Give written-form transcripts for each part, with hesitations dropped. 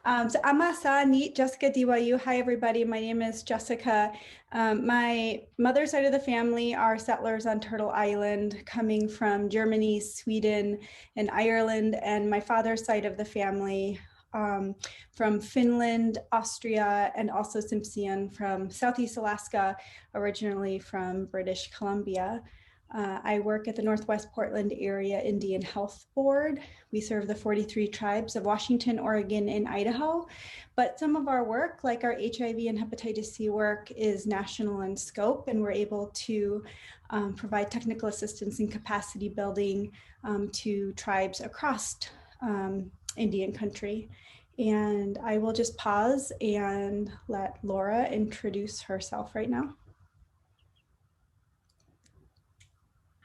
So Amasa Neat Jessica DYU. Hi, everybody. My name is Jessica. My mother's side of the family are settlers on Turtle Island, coming from Germany, Sweden, and Ireland. And my father's side of the family from Finland, Austria, and also Simpson from Southeast Alaska, originally from British Columbia. I work at the Northwest Portland Area Indian Health Board. We serve the 43 tribes of Washington, Oregon, and Idaho. But some of our work, like our HIV and hepatitis C work, is national in scope, and we're able to provide technical assistance and capacity building to tribes across Indian country. And I will just pause and let Laura introduce herself right now.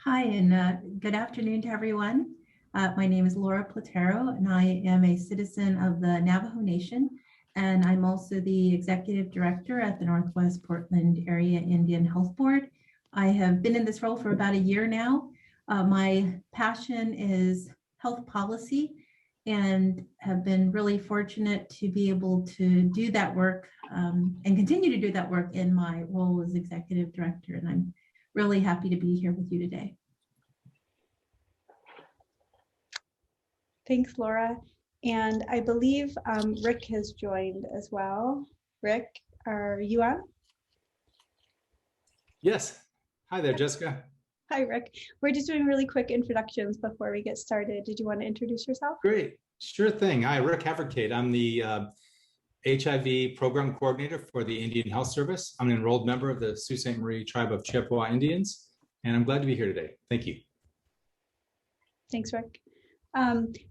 Hi, and good afternoon to everyone. My name is Laura Platero, and I am a citizen of the Navajo Nation, and I'm also the Executive Director at the Northwest Portland Area Indian Health Board. I have been in this role for about a year now. My passion is health policy, and have been really fortunate to be able to do that work and continue to do that work in my role as Executive Director, and I'm really happy to be here with you today. Thanks, Laura. And I believe Rick has joined as well. Rick, are you on? Yes. Hi there, Jessica. Hi, Rick. We're just doing really quick introductions before we get started. Did you want to introduce yourself? Great. Sure thing. Hi, Rick Havercade. I'm the HIV Program Coordinator for the Indian Health Service. I'm an enrolled member of the Sault Ste. Marie Tribe of Chippewa Indians, and I'm glad to be here today. Thank you. Thanks, Rick.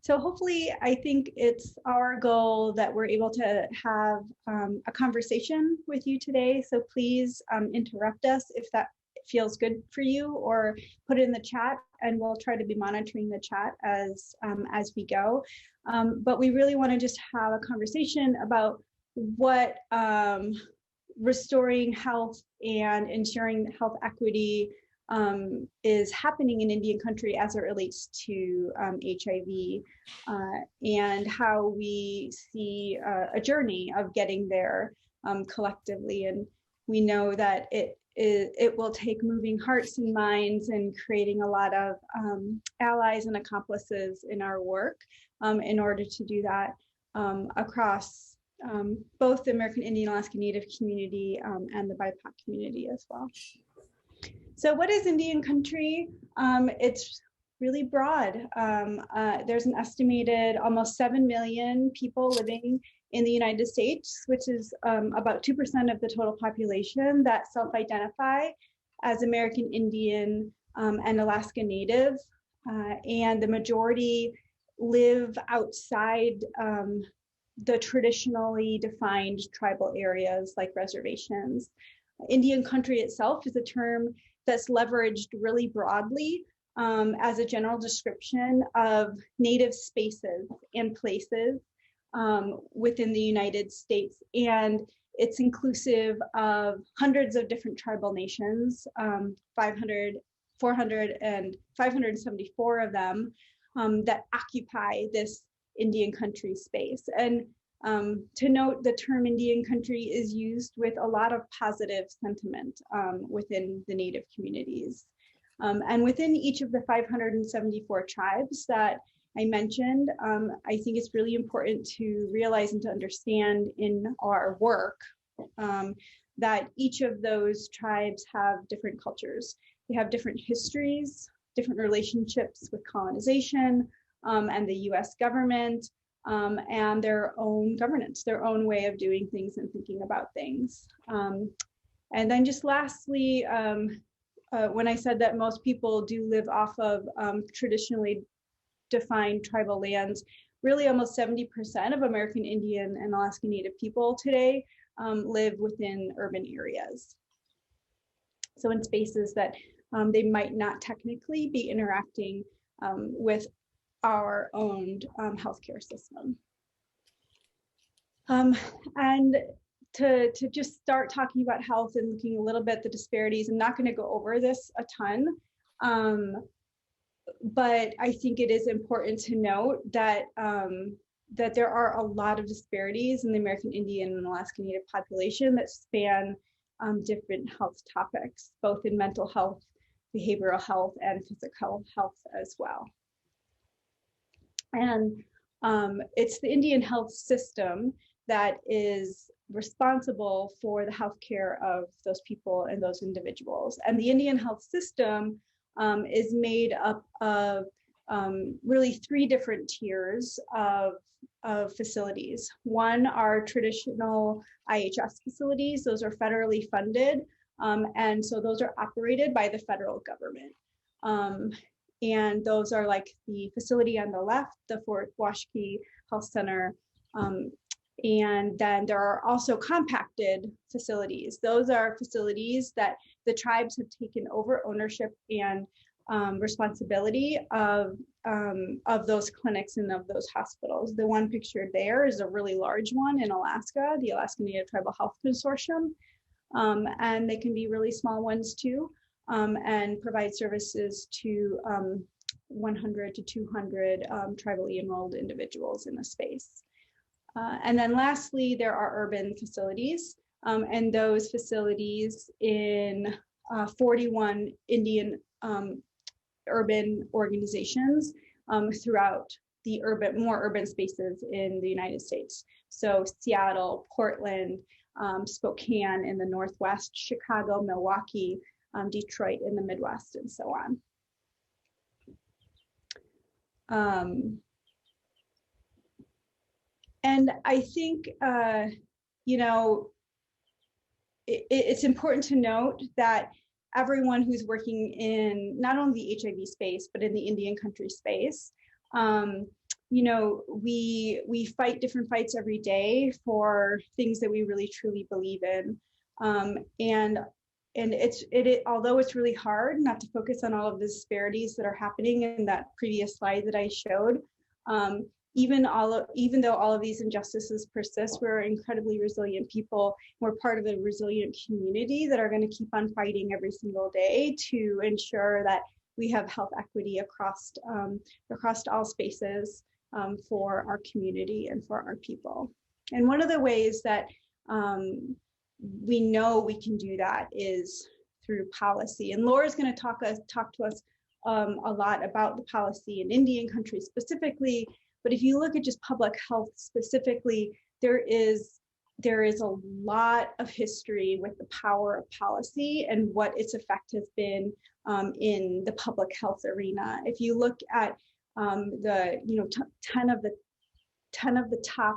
So hopefully, I think it's our goal that we're able to have a conversation with you today. So please interrupt us if that feels good for you, or put it in the chat, and we'll try to be monitoring the chat as we go. But we really want to just have a conversation about what restoring health and ensuring health equity is happening in Indian country as it relates to HIV, and how we see a journey of getting there collectively. And we know that it will take moving hearts and minds and creating a lot of allies and accomplices in our work in order to do that across both the American Indian Alaska Native community and the BIPOC community as well. So what is Indian country? It's really broad. There's an estimated almost 7 million people living in the United States, which is about 2% of the total population that self-identify as American Indian and Alaska Native. And the majority live outside the traditionally defined tribal areas like reservations. Indian country itself is a term that's leveraged really broadly as a general description of native spaces and places within the United States. And it's inclusive of hundreds of different tribal nations, 574 of them that occupy this Indian country space. And to note, the term Indian country is used with a lot of positive sentiment within the Native communities. And within each of the 574 tribes that I mentioned, I think it's really important to realize and to understand in our work that each of those tribes have different cultures. They have different histories, different relationships with colonization and the US government, and their own governance, their own way of doing things and thinking about things. And then just lastly, when I said that most people do live off of traditionally defined tribal lands, really almost 70% of American Indian and Alaska Native people today live within urban areas. So in spaces that they might not technically be interacting with our own healthcare system. And to just start talking about health and looking a little bit at the disparities, I'm not going to go over this a ton, but I think it is important to note that that there are a lot of disparities in the American Indian and Alaska Native population that span different health topics, both in mental health, behavioral health, and physical health as well. And it's the Indian health system that is responsible for the healthcare of those people and those individuals. And the Indian health system is made up of really three different tiers of facilities. One are traditional IHS facilities. Those are federally funded. And so those are operated by the federal government. And those are like the facility on the left, the Fort Washakie Health Center. And then there are also compacted facilities. Those are facilities that the tribes have taken over ownership and responsibility of those clinics and of those hospitals. The one pictured there is a really large one in Alaska, the Alaska Native Tribal Health Consortium. And they can be really small ones too, and provide services to 100 to 200 tribally enrolled individuals in the space. And then lastly, there are urban facilities, and those facilities in 41 Indian urban organizations throughout the more urban spaces in the United States. So Seattle, Portland, Spokane in the Northwest, Chicago, Milwaukee, Detroit in the Midwest, and so on. And I think, you know, it's important to note that everyone who's working in not only the HIV space, but in the Indian country space, you know, we fight different fights every day for things that we really truly believe in. And although it's really hard not to focus on all of the disparities that are happening in that previous slide that I showed, even though all of these injustices persist, we're incredibly resilient people. We're part of a resilient community that are going to keep on fighting every single day to ensure that we have health equity across all spaces for our community and for our people. And one of the ways that we know we can do that is through policy. And Laura's going to talk to us a lot about the policy in Indian country specifically. But if you look at just public health specifically, there is a lot of history with the power of policy and what its effect has been in the public health arena. If you look at the 10 of the top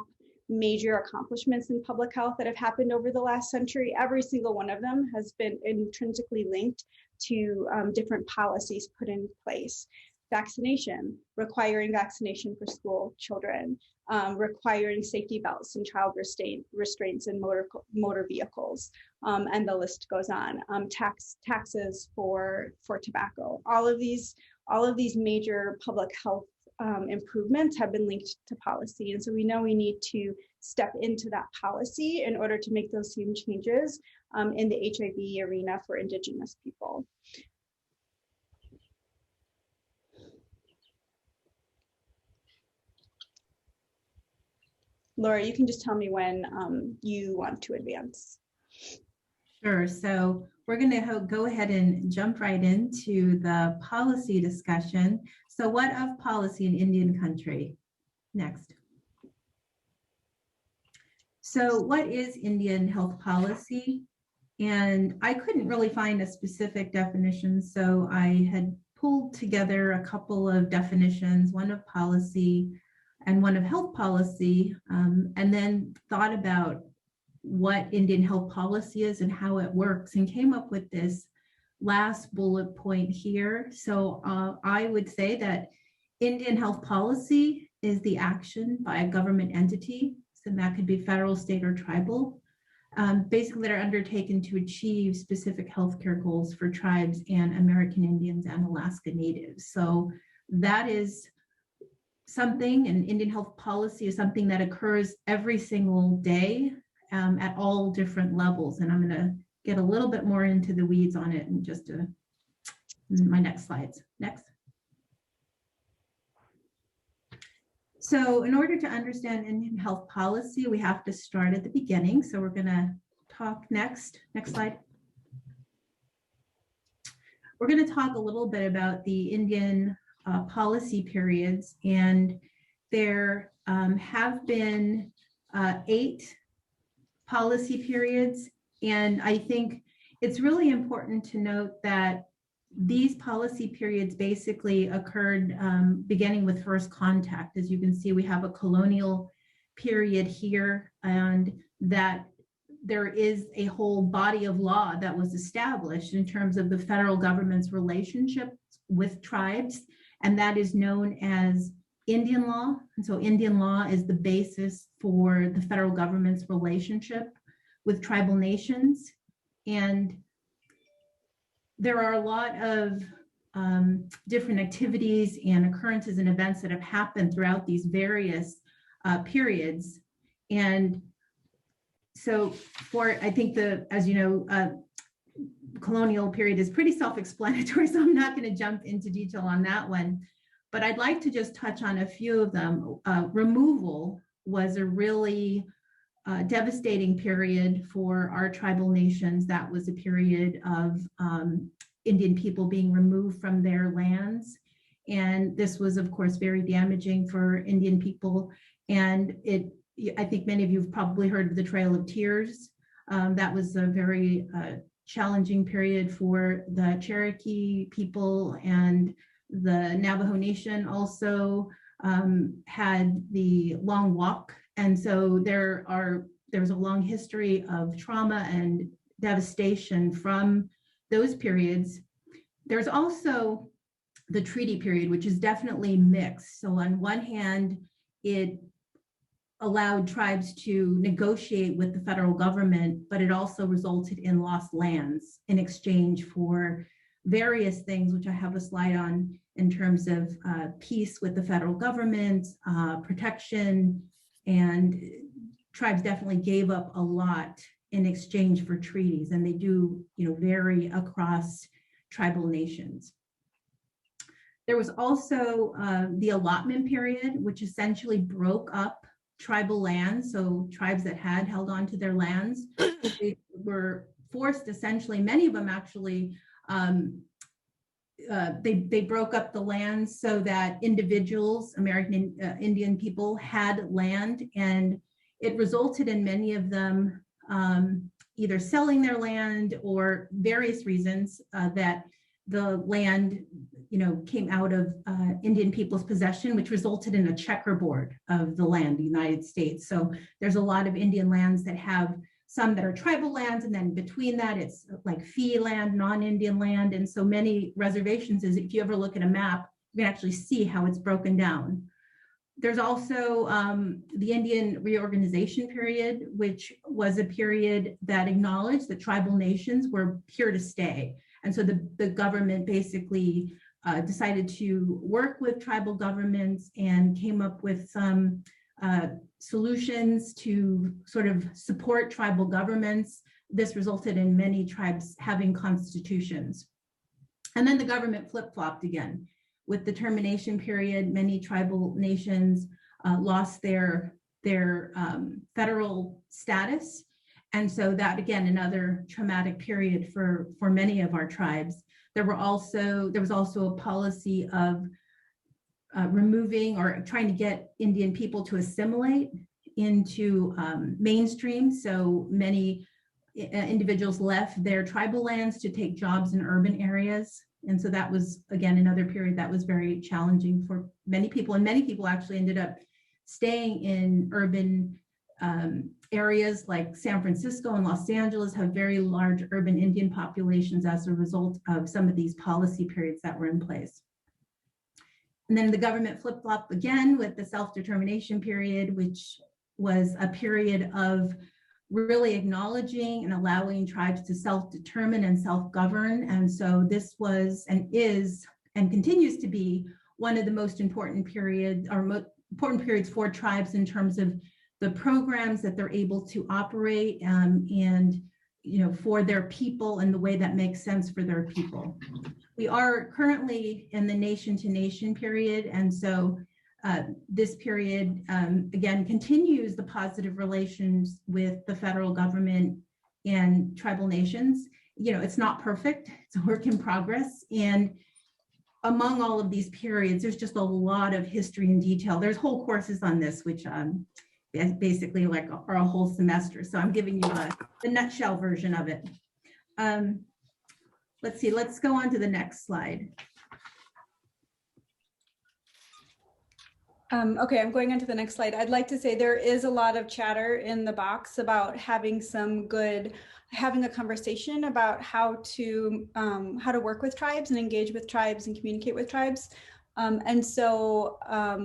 major accomplishments in public health that have happened over the last century, every single one of them has been intrinsically linked to different policies put in place. Vaccination, requiring vaccination for school children, requiring safety belts and child restraints in motor vehicles, and the list goes on. Taxes for tobacco. All of these major public health improvements have been linked to policy, and so we know we need to step into that policy in order to make those same changes in the HIV arena for Indigenous people. Laura, you can just tell me when you want to advance. Sure. So we're going to go ahead and jump right into the policy discussion. So what of policy in Indian country? Next. So what is Indian health policy? And I couldn't really find a specific definition, so I had pulled together a couple of definitions, one of policy and one of health policy, and then thought about what Indian health policy is and how it works, and came up with this last bullet point here. So I would say that Indian health policy is the action by a government entity, so that could be federal, state, or tribal, basically that are undertaken to achieve specific healthcare goals for tribes and American Indians and Alaska Natives. So that is something, and Indian health policy is something that occurs every single day at all different levels. And I'm going to get a little bit more into the weeds on it in just my next slides. Next. So in order to understand Indian health policy, we have to start at the beginning. So we're going to talk next slide. We're going to talk a little bit about the Indian policy periods, and there have been 8 policy periods. And I think it's really important to note that these policy periods basically occurred beginning with first contact. As you can see, we have a colonial period here, and that there is a whole body of law that was established in terms of the federal government's relationship with tribes, and that is known as Indian law. And so Indian law is the basis for the federal government's relationship with tribal nations. And there are a lot of different activities and occurrences and events that have happened throughout these various periods. And so I think as you know, colonial period is pretty self-explanatory, so I'm not going to jump into detail on that one. But I'd like to just touch on a few of them. Removal was a really devastating period for our tribal nations. That was a period of Indian people being removed from their lands. And this was, of course, very damaging for Indian people. And I think many of you have probably heard of the Trail of Tears. That was a very challenging period for the Cherokee people, and the Navajo Nation also had the Long Walk. And so there's a long history of trauma and devastation from those periods. There's also the treaty period, which is definitely mixed. So on one hand, it allowed tribes to negotiate with the federal government, but it also resulted in lost lands in exchange for various things, which I have a slide on in terms of peace with the federal government, protection, and tribes definitely gave up a lot in exchange for treaties, and they do, vary across tribal nations. There was also the allotment period, which essentially broke up tribal lands. So tribes that had held on to their lands, they were forced, essentially, many of them actually, they broke up the lands so that individuals, American Indian people, had land, and it resulted in many of them either selling their land or various reasons that the land, came out of Indian people's possession, which resulted in a checkerboard of the land, the United States. So there's a lot of Indian lands that have some that are tribal lands, and then between that, it's like fee land, non-Indian land. And so many reservations, if you ever look at a map, you can actually see how it's broken down. There's also the Indian Reorganization period, which was a period that acknowledged that tribal nations were here to stay. And so the government basically decided to work with tribal governments and came up with some solutions to sort of support tribal governments. This resulted in many tribes having constitutions. And then the government flip-flopped again. With the termination period, many tribal nations lost their federal status. And so that, again, another traumatic period for many of our tribes. There was also a policy of removing or trying to get Indian people to assimilate into mainstream. So many individuals left their tribal lands to take jobs in urban areas. And so that was, again, another period that was very challenging for many people. And many people actually ended up staying in urban areas like San Francisco and Los Angeles have very large urban Indian populations as a result of some of these policy periods that were in place. And then the government flip-flopped again with the self-determination period, which was a period of really acknowledging and allowing tribes to self-determine and self-govern. And so this was and is and continues to be one of the most important periods for tribes in terms of the programs that they're able to operate and for their people in the way that makes sense for their people. We are currently in the nation-to-nation period, and so this period, again, continues the positive relations with the federal government and tribal nations. You know, it's not perfect, it's a work in progress. And among all of these periods, there's just a lot of history and detail. There's whole courses on this, which basically like are a whole semester. So I'm giving you the nutshell version of it. Let's see, let's go on to the next slide. Okay, I'm going on to the next slide. I'd like to say there is a lot of chatter in the box about having a conversation about how to work with tribes and engage with tribes and communicate with tribes. And so I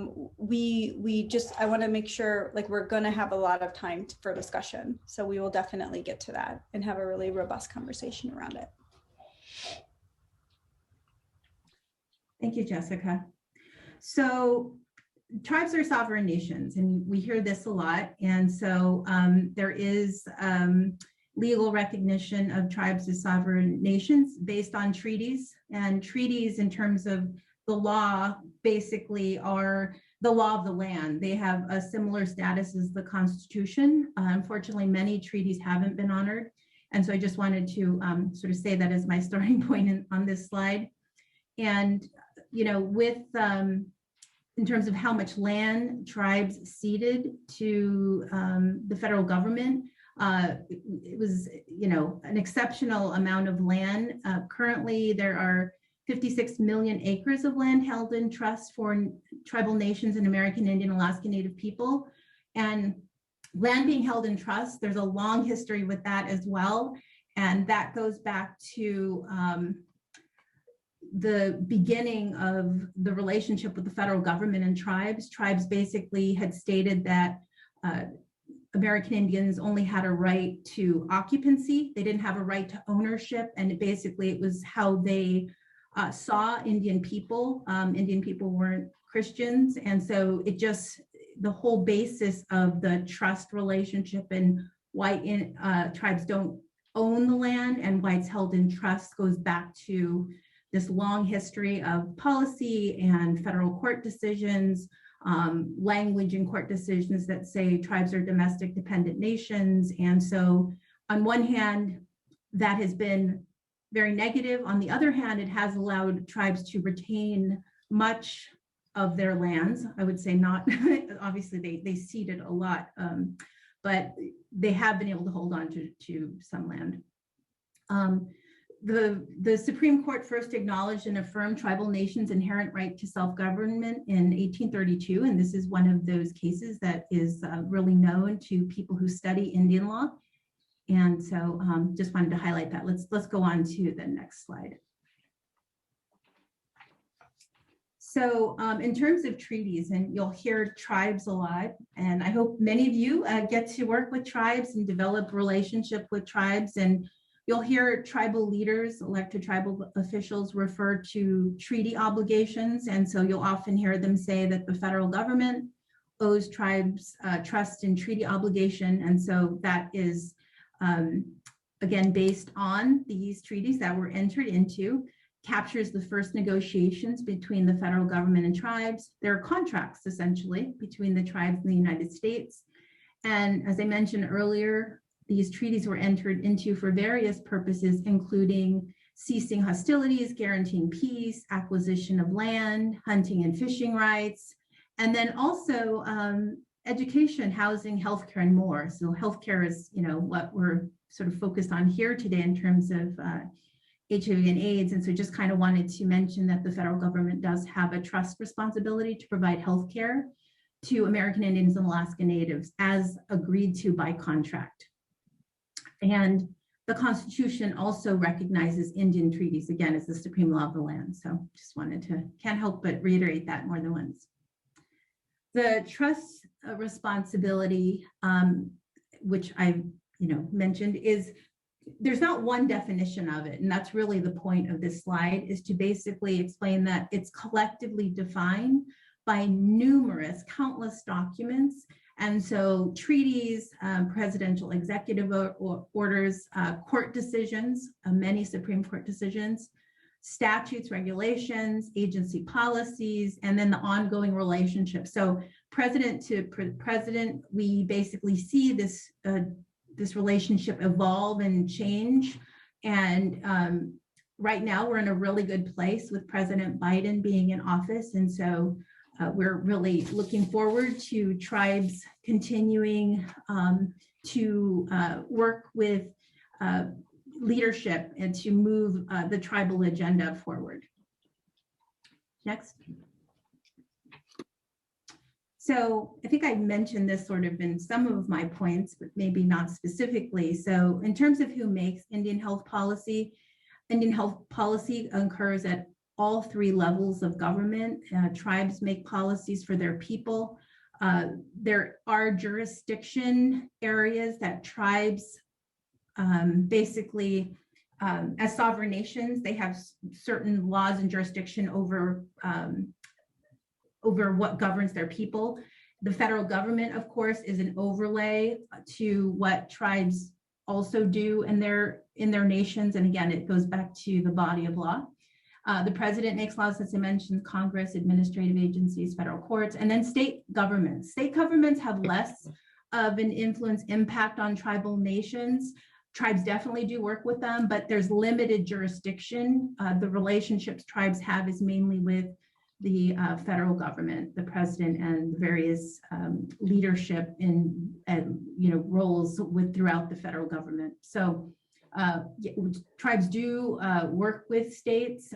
want to make sure like we're going to have a lot of time for discussion. So we will definitely get to that and have a really robust conversation around it. Thank you, Jessica. So tribes are sovereign nations, and we hear this a lot. And so there is legal recognition of tribes as sovereign nations based on treaties. And treaties in terms of the law basically are the law of the land. They have a similar status as the Constitution. Unfortunately, many treaties haven't been honored. And so I just wanted to sort of say that as my starting point on this slide. And, you know, with in terms of how much land tribes ceded to the federal government, it was, you know, an exceptional amount of land. Currently, there are 56 million acres of land held in trust for tribal nations and American Indian, Alaska Native people. And land being held in trust, there's a long history with that as well. And that goes back to the beginning of the relationship with the federal government and tribes. Tribes basically had stated that American Indians only had a right to occupancy. They didn't have a right to ownership. And it was how they saw Indian people. Indian people weren't Christians. And so the whole basis of the trust relationship and why tribes don't own the land and why it's held in trust goes back to this long history of policy and federal court decisions, language in court decisions that say tribes are domestic dependent nations. And so on one hand, that has been very negative. On the other hand, it has allowed tribes to retain much of their lands. I would say not, obviously they ceded a lot, but they have been able to hold on to some land. The Supreme Court first acknowledged and affirmed tribal nations' inherent right to self-government in 1832, and this is one of those cases that is really known to people who study Indian law. And so just wanted to highlight that. Let's go on to the next slide. So in terms of treaties, and you'll hear tribes a lot, and I hope many of you get to work with tribes and develop relationship with tribes, and you'll hear tribal leaders, elected tribal officials refer to treaty obligations. And so you'll often hear them say that the federal government owes tribes trust and treaty obligation. And so that is, again, based on these treaties that were entered into, captures the first negotiations between the federal government and tribes. There are contracts, essentially, between the tribes and the United States. And as I mentioned earlier, these treaties were entered into for various purposes, including ceasing hostilities, guaranteeing peace, acquisition of land, hunting and fishing rights, and then also education, housing, healthcare, and more. So healthcare is, you know, what we're sort of focused on here today in terms of HIV and AIDS. And so just kind of wanted to mention that the federal government does have a trust responsibility to provide healthcare to American Indians and Alaska Natives as agreed to by contract. And the Constitution also recognizes Indian treaties, again, as the supreme law of the land. So just can't help but reiterate that more than once. The trust responsibility, which I've mentioned, is there's not one definition of it. And that's really the point of this slide, is to basically explain that it's collectively defined by countless documents. And so treaties, presidential executive orders, court decisions, many Supreme Court decisions, statutes, regulations, agency policies, and then the ongoing relationship. So president to president, we basically see this relationship evolve and change. And right now we're in a really good place with President Biden being in office. And so we're really looking forward to tribes continuing to work with leadership and to move the tribal agenda forward. Next. So I think I mentioned this sort of in some of my points, but maybe not specifically. So in terms of who makes Indian health policy occurs at all three levels of government. Tribes make policies for their people. There are jurisdiction areas that tribes basically, as sovereign nations, they have certain laws and jurisdiction over what governs their people. The federal government, of course, is an overlay to what tribes also do in their nations. And again, it goes back to the body of law. The president makes laws, as I mentioned, Congress, administrative agencies, federal courts, and then state governments. State governments have less of an impact on tribal nations. Tribes definitely do work with them, but there's limited jurisdiction. The relationships tribes have is mainly with the federal government, the president, and various leadership in roles throughout the federal government. So tribes do work with states.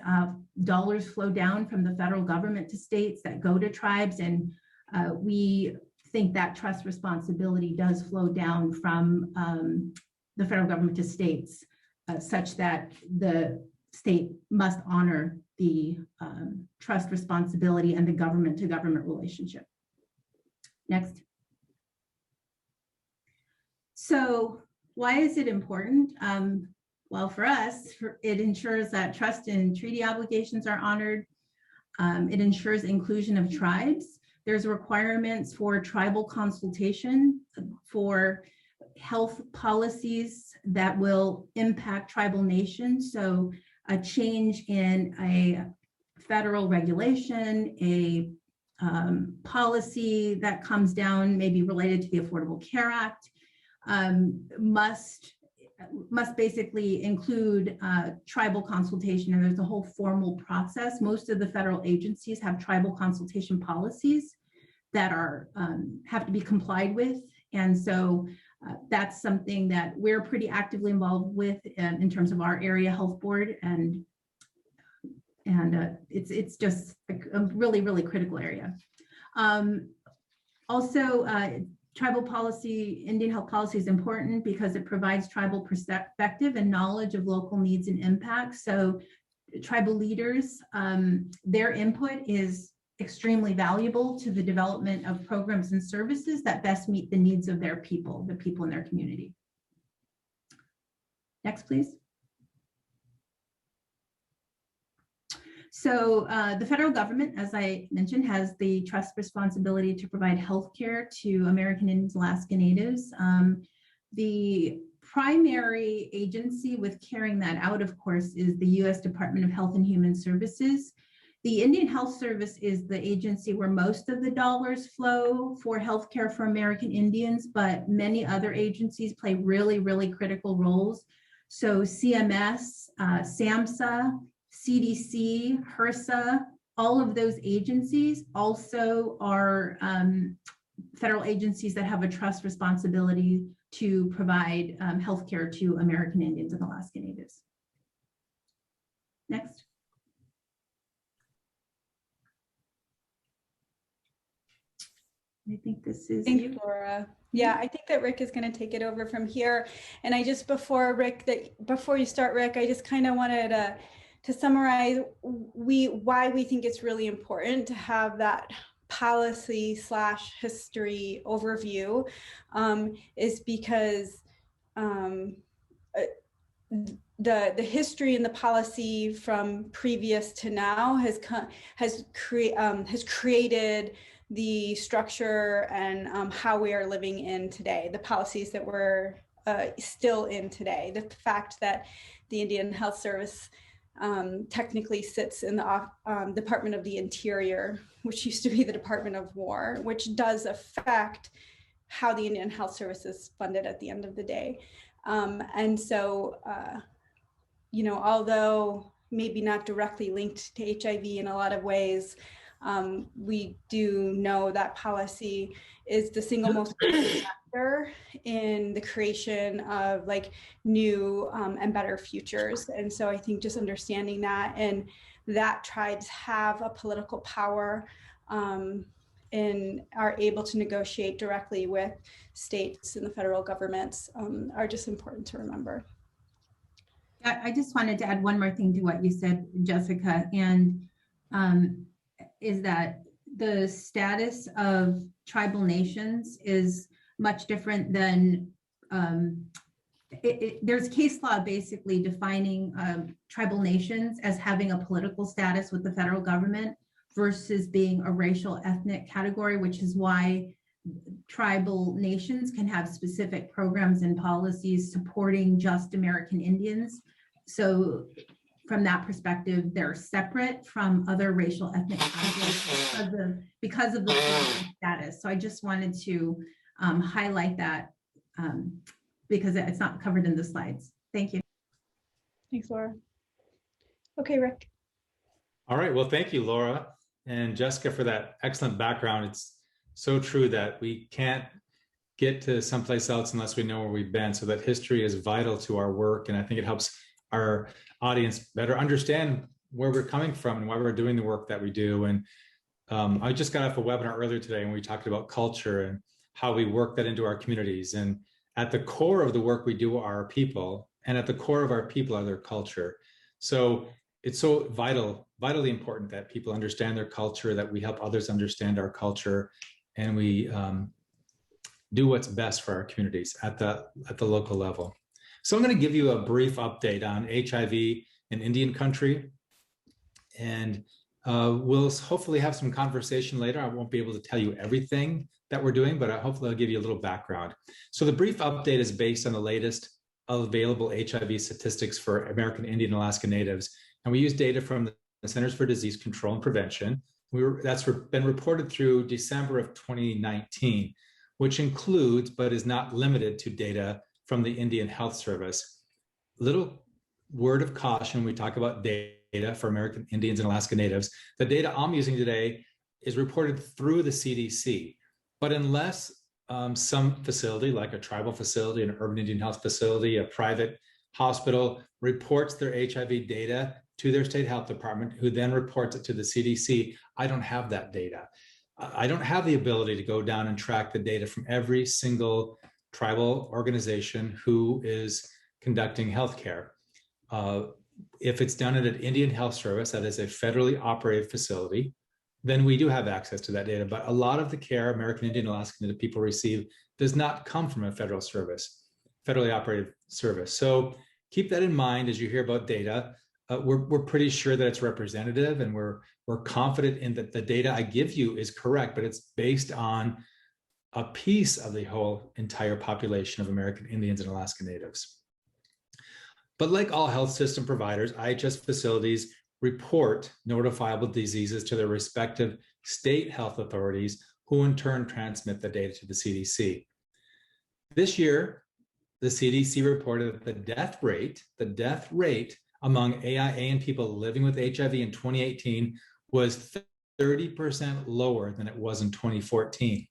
Dollars flow down from the federal government to states that go to tribes, and we think that trust responsibility does flow down from the federal government to states, such that the state must honor the trust responsibility and the government to government relationship. Next. So why is it important? Well, for us, it ensures that trust and treaty obligations are honored. It ensures inclusion of tribes. There's requirements for tribal consultation for health policies that will impact tribal nations. So a change in a federal regulation, a policy that comes down, maybe related to the Affordable Care Act, must basically include tribal consultation, and there's a whole formal process. Most of the federal agencies have tribal consultation policies that are have to be complied with, and so that's something that we're pretty actively involved with in terms of our area health board, and it's just a really, really critical area. Also, tribal policy, Indian health policy is important because it provides tribal perspective and knowledge of local needs and impacts. So tribal leaders, their input is extremely valuable to the development of programs and services that best meet the needs of their people, the people in their community. Next, please. So the federal government, as I mentioned, has the trust responsibility to provide health care to American Indians, Alaska Natives. The primary agency with carrying that out, of course, is the U.S. Department of Health and Human Services. The Indian Health Service is the agency where most of the dollars flow for healthcare for American Indians, but many other agencies play really, really critical roles. So CMS, SAMHSA, CDC, HRSA, all of those agencies also are federal agencies that have a trust responsibility to provide healthcare to American Indians and Alaska Natives. Next. I think this is Thanks, you. Laura. Yeah, I think that Rick is going to take it over from here. And I just, before you start, Rick, I just kind of wanted to summarize why we think it's really important to have that policy/history overview, is because the history and the policy from previous to now has created the structure and how we are living in today, the policies that we're still in today. The fact that the Indian Health Service technically sits in the Department of the Interior, which used to be the Department of War, which does affect how the Indian Health Service is funded at the end of the day. And so, you know, although maybe not directly linked to HIV in a lot of ways, we do know that policy is the single most important factor in the creation of like new and better futures. And so I think just understanding that, and that tribes have a political power and are able to negotiate directly with states and the federal governments are just important to remember. I just wanted to add one more thing to what you said, Jessica, and is that the status of tribal nations is much different than, there's case law basically defining tribal nations as having a political status with the federal government versus being a racial ethnic category, which is why tribal nations can have specific programs and policies supporting just American Indians. So from that perspective, they're separate from other racial ethnic categories because of the political status. So I just wanted to highlight that because it's not covered in the slides. Thank you. Thanks, Laura. Okay, Rick. All right, well, thank you, Laura and Jessica, for that excellent background. It's so true that we can't get to someplace else unless we know where we've been. So that history is vital to our work. And I think it helps our audience better understand where we're coming from and why we're doing the work that we do. And I just got off a webinar earlier today and we talked about culture and how we work that into our communities. And at the core of the work we do are our people, and at the core of our people are their culture. So it's so vitally important that people understand their culture, that we help others understand our culture, and we do what's best for our communities at the local level. So I'm going to give you a brief update on HIV in Indian country, and we'll hopefully have some conversation later. I won't be able to tell you everything that we're doing, but hopefully I'll give you a little background. So the brief update is based on the latest available HIV statistics for American Indian and Alaska Natives, and we use data from the Centers for Disease Control and Prevention. That's been reported through December of 2019, which includes, but is not limited to, data from the Indian Health Service. Little word of caution when we talk about data for American Indians and Alaska Natives. The data I'm using today is reported through the CDC, but unless some facility, like a tribal facility, an urban Indian health facility, a private hospital, reports their HIV data to their state health department, who then reports it to the CDC, I don't have that data. I don't have the ability to go down and track the data from every single tribal organization who is conducting healthcare. If it's done at an Indian Health Service, that is a federally operated facility, then we do have access to that data. But a lot of the care American Indian and Alaska Native people receive does not come from a federal service, federally operated service. So keep that in mind as you hear about data. We're pretty sure that it's representative, and we're confident in that the data I give you is correct, but it's based on a piece of the whole entire population of American Indians and Alaska Natives. But like all health system providers, IHS facilities report notifiable diseases to their respective state health authorities, who in turn transmit the data to the CDC. This year, the CDC reported that the death rate among AIAN people living with HIV in 2018 was 30% lower than it was in 2014.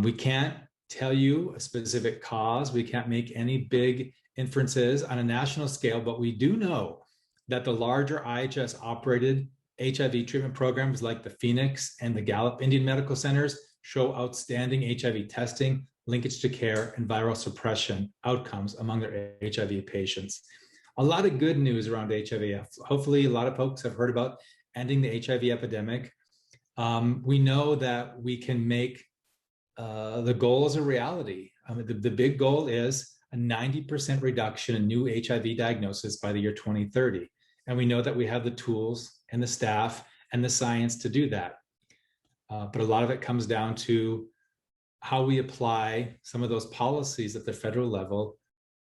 We can't tell you a specific cause. We can't make any big inferences on a national scale, but we do know that the larger IHS operated HIV treatment programs like the Phoenix and the Gallup Indian Medical Centers show outstanding HIV testing, linkage to care, and viral suppression outcomes among their HIV patients. A lot of good news around HIV. Hopefully a lot of folks have heard about ending the HIV epidemic. We know that we can make the goals a reality. The big goal is a 90% reduction in new HIV diagnosis by the year 2030. And we know that we have the tools and the staff and the science to do that. But a lot of it comes down to how we apply some of those policies at the federal level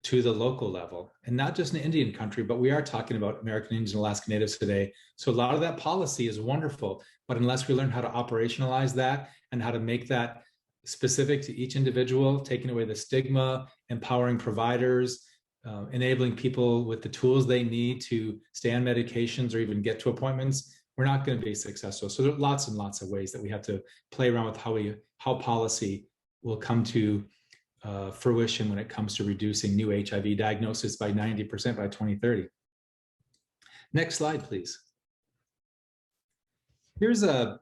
to the local level, and not just in Indian country, but we are talking about American Indians and Alaska Natives today. So a lot of that policy is wonderful, but unless we learn how to operationalize that and how to make that specific to each individual, taking away the stigma, empowering providers, enabling people with the tools they need to stay on medications or even get to appointments, we're not going to be successful. So there are lots and lots of ways that we have to play around with how policy will come to fruition when it comes to reducing new HIV diagnosis by 90% by 2030. Next slide, please. Here's a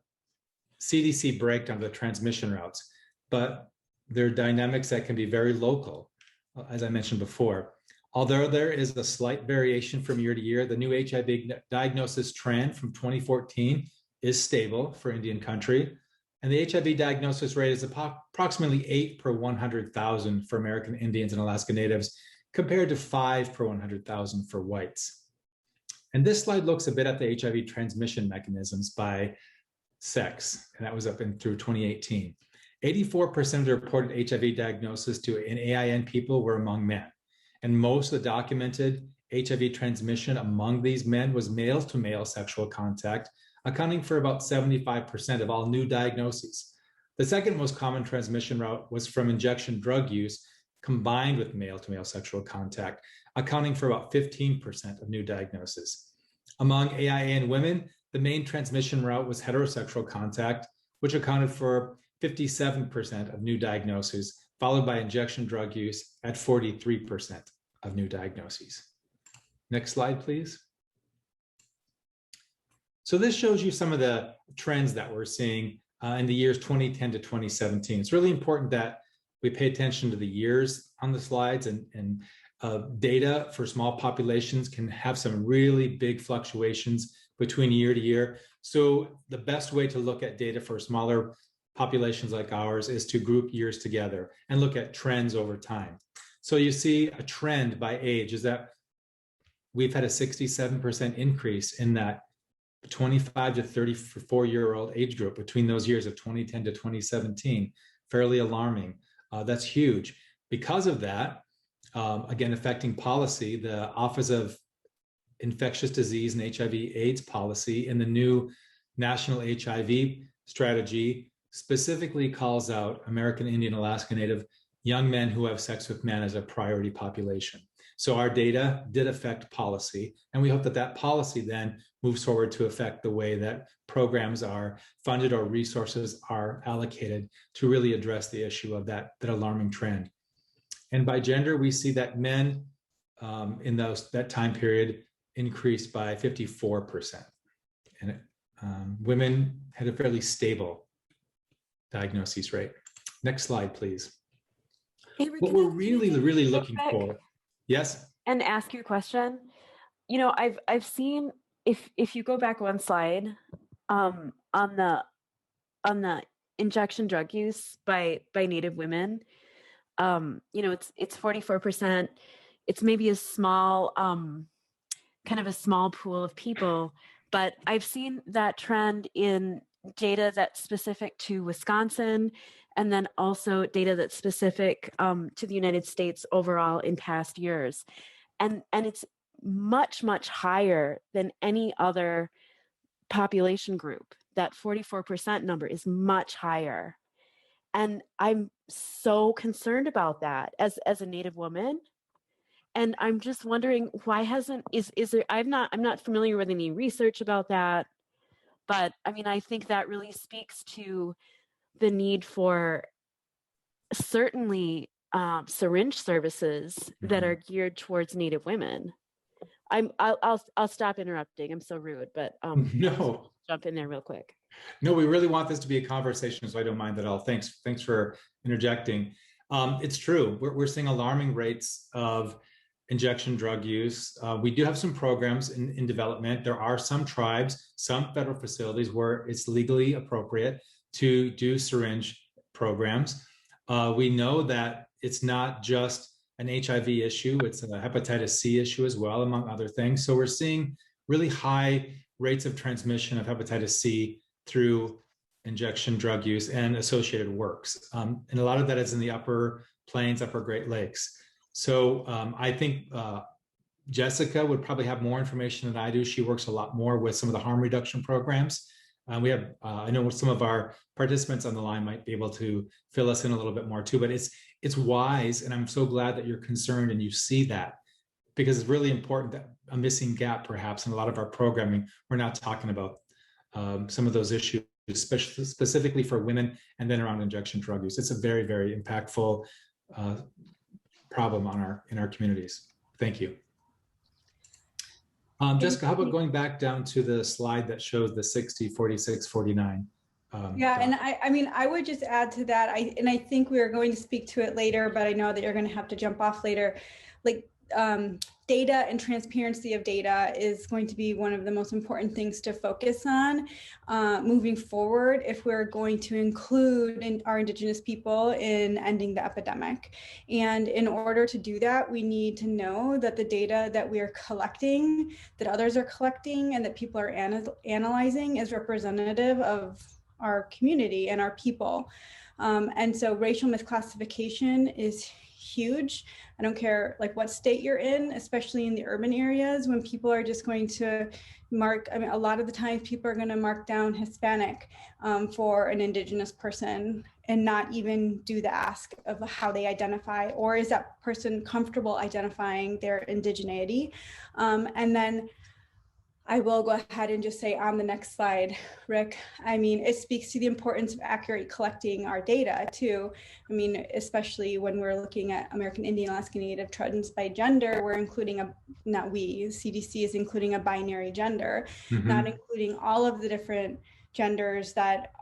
CDC breakdown of the transmission routes, but there are dynamics that can be very local, as I mentioned before. Although there is a slight variation from year to year, the new HIV diagnosis trend from 2014 is stable for Indian country. And the HIV diagnosis rate is approximately 8 per 100,000 for American Indians and Alaska Natives, compared to 5 per 100,000 for whites. And this slide looks a bit at the HIV transmission mechanisms by sex, and that was up through 2018. 84% of the reported HIV diagnosis to an AIN people were among men. And most of the documented HIV transmission among these men was male-to-male sexual contact, accounting for about 75% of all new diagnoses. The second most common transmission route was from injection drug use combined with male-to-male sexual contact, accounting for about 15% of new diagnoses. Among AIN women, the main transmission route was heterosexual contact, which accounted for 57% of new diagnoses, followed by injection drug use at 43% of new diagnoses. Next slide, please. So this shows you some of the trends that we're seeing in the years 2010 to 2017. It's really important that we pay attention to the years on the slides, and data for small populations can have some really big fluctuations between year to year. So the best way to look at data for smaller populations like ours is to group years together and look at trends over time. So you see a trend by age is that we've had a 67% increase in that 25 to 34-year-old age group between those years of 2010 to 2017, fairly alarming. That's huge. Because of that, again, affecting policy, the Office of Infectious Disease and HIV/AIDS policy in the new National HIV Strategy specifically calls out American Indian, Alaska Native young men who have sex with men as a priority population. So our data did affect policy, and we hope that that policy then moves forward to affect the way that programs are funded or resources are allocated to really address the issue of that alarming trend. And by gender, we see that men in that time period increased by 54%. And women had a fairly stable diagnosis rate. Next slide, please. Hey, Rick, what we're really looking for. Yes. And ask you a question. You know, I've seen, if you go back one slide, on the injection drug use by Native women, you know, it's 44%. It's maybe a small, kind of a small pool of people, but I've seen that trend in data that's specific to Wisconsin, and then also data that's specific to the United States overall in past years. And it's much, much higher than any other population group. That 44% number is much higher. And I'm so concerned about that as a Native woman. And I'm just wondering, why is there, I'm not familiar with any research about that, but I mean, I think that really speaks to the need for certainly syringe services that are geared towards Native women. I'll stop interrupting. I'm so rude, but no, jump in there real quick. No, we really want this to be a conversation, so I don't mind at all. Thanks for interjecting. It's true. We're seeing alarming rates of injection drug use. We do have some programs in development. There are some tribes, some federal facilities where it's legally appropriate to do syringe programs. We know that it's not just an HIV issue, it's a hepatitis C issue as well, among other things. So we're seeing really high rates of transmission of hepatitis C through injection drug use and associated works. And a lot of that is in the Upper Plains, Upper Great Lakes. So I think Jessica would probably have more information than I do. She works a lot more with some of the harm reduction programs. We have, I know some of our participants on the line might be able to fill us in a little bit more too, but it's wise, and I'm so glad that you're concerned and you see that, because it's really important that a missing gap perhaps in a lot of our programming, we're not talking about some of those issues, especially specifically for women and then around injection drug use. It's a very, very impactful problem in our communities. Thank you. Jessica, how about going back down to the slide that shows the 60, 46, 49? Yeah, and I mean, I would just add to that, I think we are going to speak to it later, but I know that you're going to have to jump off later. Like data and transparency of data is going to be one of the most important things to focus on moving forward if we're going to include our Indigenous people in ending the epidemic. And in order to do that, we need to know that the data that we are collecting, that others are collecting, and that people are analyzing is representative of our community and our people. And so racial misclassification is huge. I don't care like what state you're in, especially in the urban areas, when people are just going to mark, I mean, a lot of the times people are going to mark down Hispanic for an Indigenous person and not even do the ask of how they identify, or is that person comfortable identifying their indigeneity? And then I will go ahead and just say on the next slide, Rick, I mean, it speaks to the importance of accurately collecting our data too. I mean, especially when we're looking at American Indian, Alaska Native trends by gender, we're including CDC is including a binary gender, not including all of the different genders that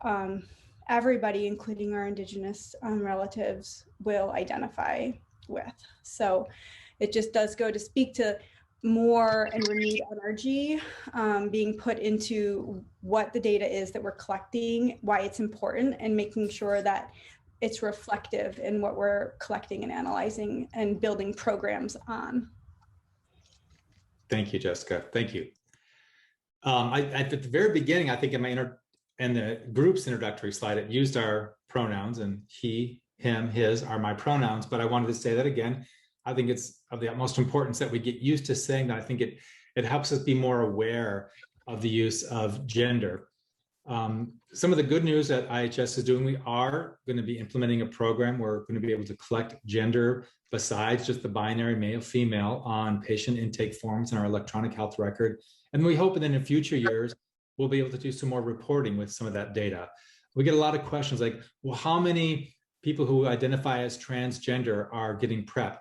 everybody, including our Indigenous relatives, will identify with. So it just does go to speak to more and renewed energy being put into what the data is that we're collecting, why it's important, and making sure that it's reflective in what we're collecting and analyzing and building programs on. Thank you, Jessica. Thank you. At the very beginning, I think in the group's introductory slide, it used our pronouns, and he, him, his are my pronouns, but I wanted to say that again. I think it's of the utmost importance that we get used to saying that. I think it helps us be more aware of the use of gender. Some of the good news that IHS is doing, we are going to be implementing a program where we're going to be able to collect gender besides just the binary male, female on patient intake forms in our electronic health record. And we hope that in future years, we'll be able to do some more reporting with some of that data. We get a lot of questions like, well, how many people who identify as transgender are getting PrEP?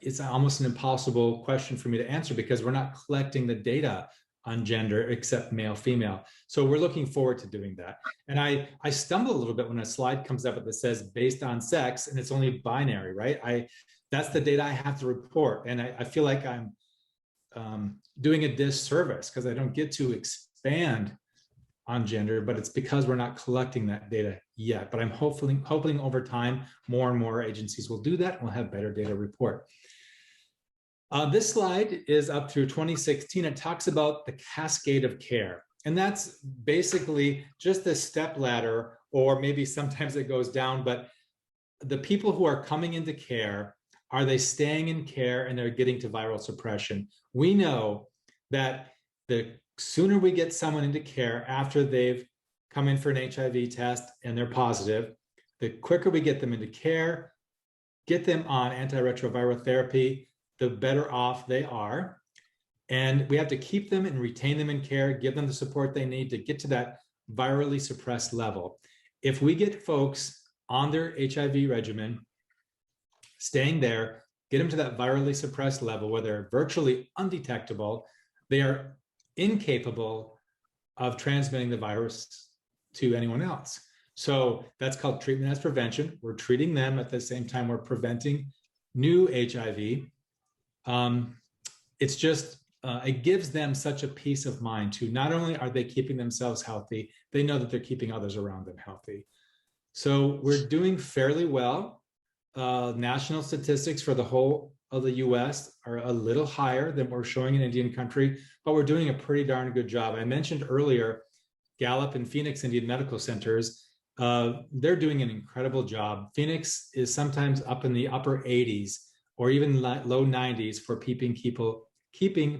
It's almost an impossible question for me to answer because we're not collecting the data on gender except male, female. So we're looking forward to doing that. And I stumble a little bit when a slide comes up that says based on sex, and it's only binary, right? That's the data I have to report. And I feel like I'm doing a disservice because I don't get to expand on gender, but it's because we're not collecting that data yet. But I'm hoping over time, more and more agencies will do that and we'll have better data report. This slide is up through 2016. It talks about the Cascade of Care. And that's basically just a step ladder, or maybe sometimes it goes down, but the people who are coming into care, are they staying in care and they're getting to viral suppression? We know that the sooner we get someone into care after they've come in for an HIV test and they're positive, the quicker we get them into care, get them on antiretroviral therapy, the better off they are. And we have to keep them and retain them in care, give them the support they need to get to that virally suppressed level. If we get folks on their HIV regimen, staying there, get them to that virally suppressed level where they're virtually undetectable, they are incapable of transmitting the virus to anyone else. So that's called treatment as prevention. We're treating them at the same time we're preventing new HIV. It's just, it gives them such a peace of mind too. Not only are they keeping themselves healthy, they know that they're keeping others around them healthy. So we're doing fairly well. National statistics for the whole of the US are a little higher than we're showing in Indian country, but we're doing a pretty darn good job. I mentioned earlier, Gallup and Phoenix Indian Medical Centers, they're doing an incredible job. Phoenix is sometimes up in the upper 80s or even low 90s for keeping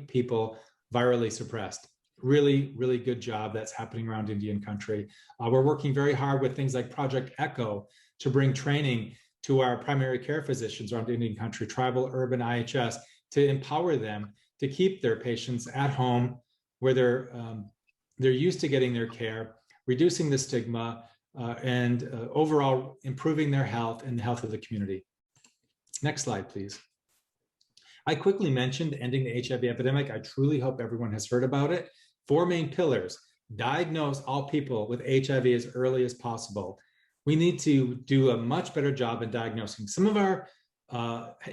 people virally suppressed. Really, really good job that's happening around Indian country. We're working very hard with things like Project ECHO to bring training to our primary care physicians around Indian country, tribal, urban, IHS, to empower them to keep their patients at home where they're used to getting their care, reducing the stigma, and overall improving their health and the health of the community. Next slide, please. I quickly mentioned ending the HIV epidemic. I truly hope everyone has heard about it. 4 main pillars: diagnose all people with HIV as early as possible. We need to do a much better job in diagnosing. Some of our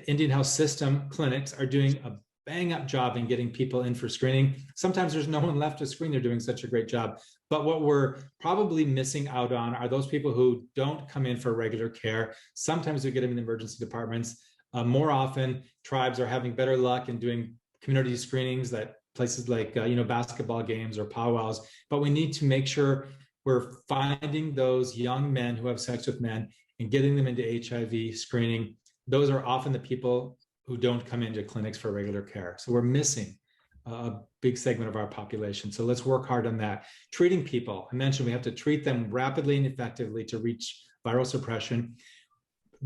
Indian health system clinics are doing a bang-up job in getting people in for screening. Sometimes there's no one left to screen. They're doing such a great job. But what we're probably missing out on are those people who don't come in for regular care. Sometimes we get them in the emergency departments. More often, tribes are having better luck in doing community screenings at places like basketball games or powwows. But we need to make sure we're finding those young men who have sex with men and getting them into HIV screening. Those are often the people who don't come into clinics for regular care. So we're missing a big segment of our population. So let's work hard on that. Treating people, I mentioned we have to treat them rapidly and effectively to reach viral suppression.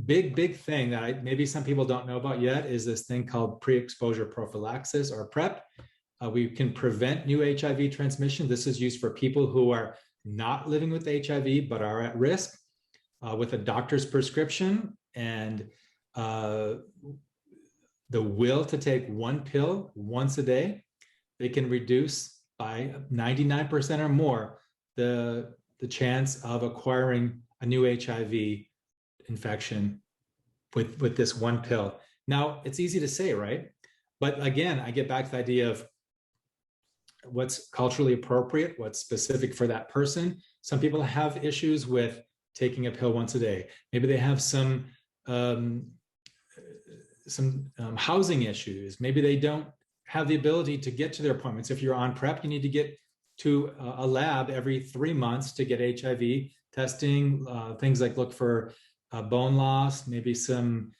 Big thing that maybe some people don't know about yet is this thing called pre-exposure prophylaxis, or PrEP. We can prevent new HIV transmission. This is used for people who are not living with HIV but are at risk with a doctor's prescription and the will to take 1 pill once a day. They can reduce by 99% or more the chance of acquiring a new HIV infection with this 1 pill. Now, it's easy to say, right? But again, I get back to the idea of what's culturally appropriate, what's specific for that person. Some people have issues with taking a pill once a day. Maybe they have some housing issues. Maybe they don't have the ability to get to their appointments. If you're on PrEP, you need to get to a lab every 3 months to get HIV testing, things like look for bone loss, maybe some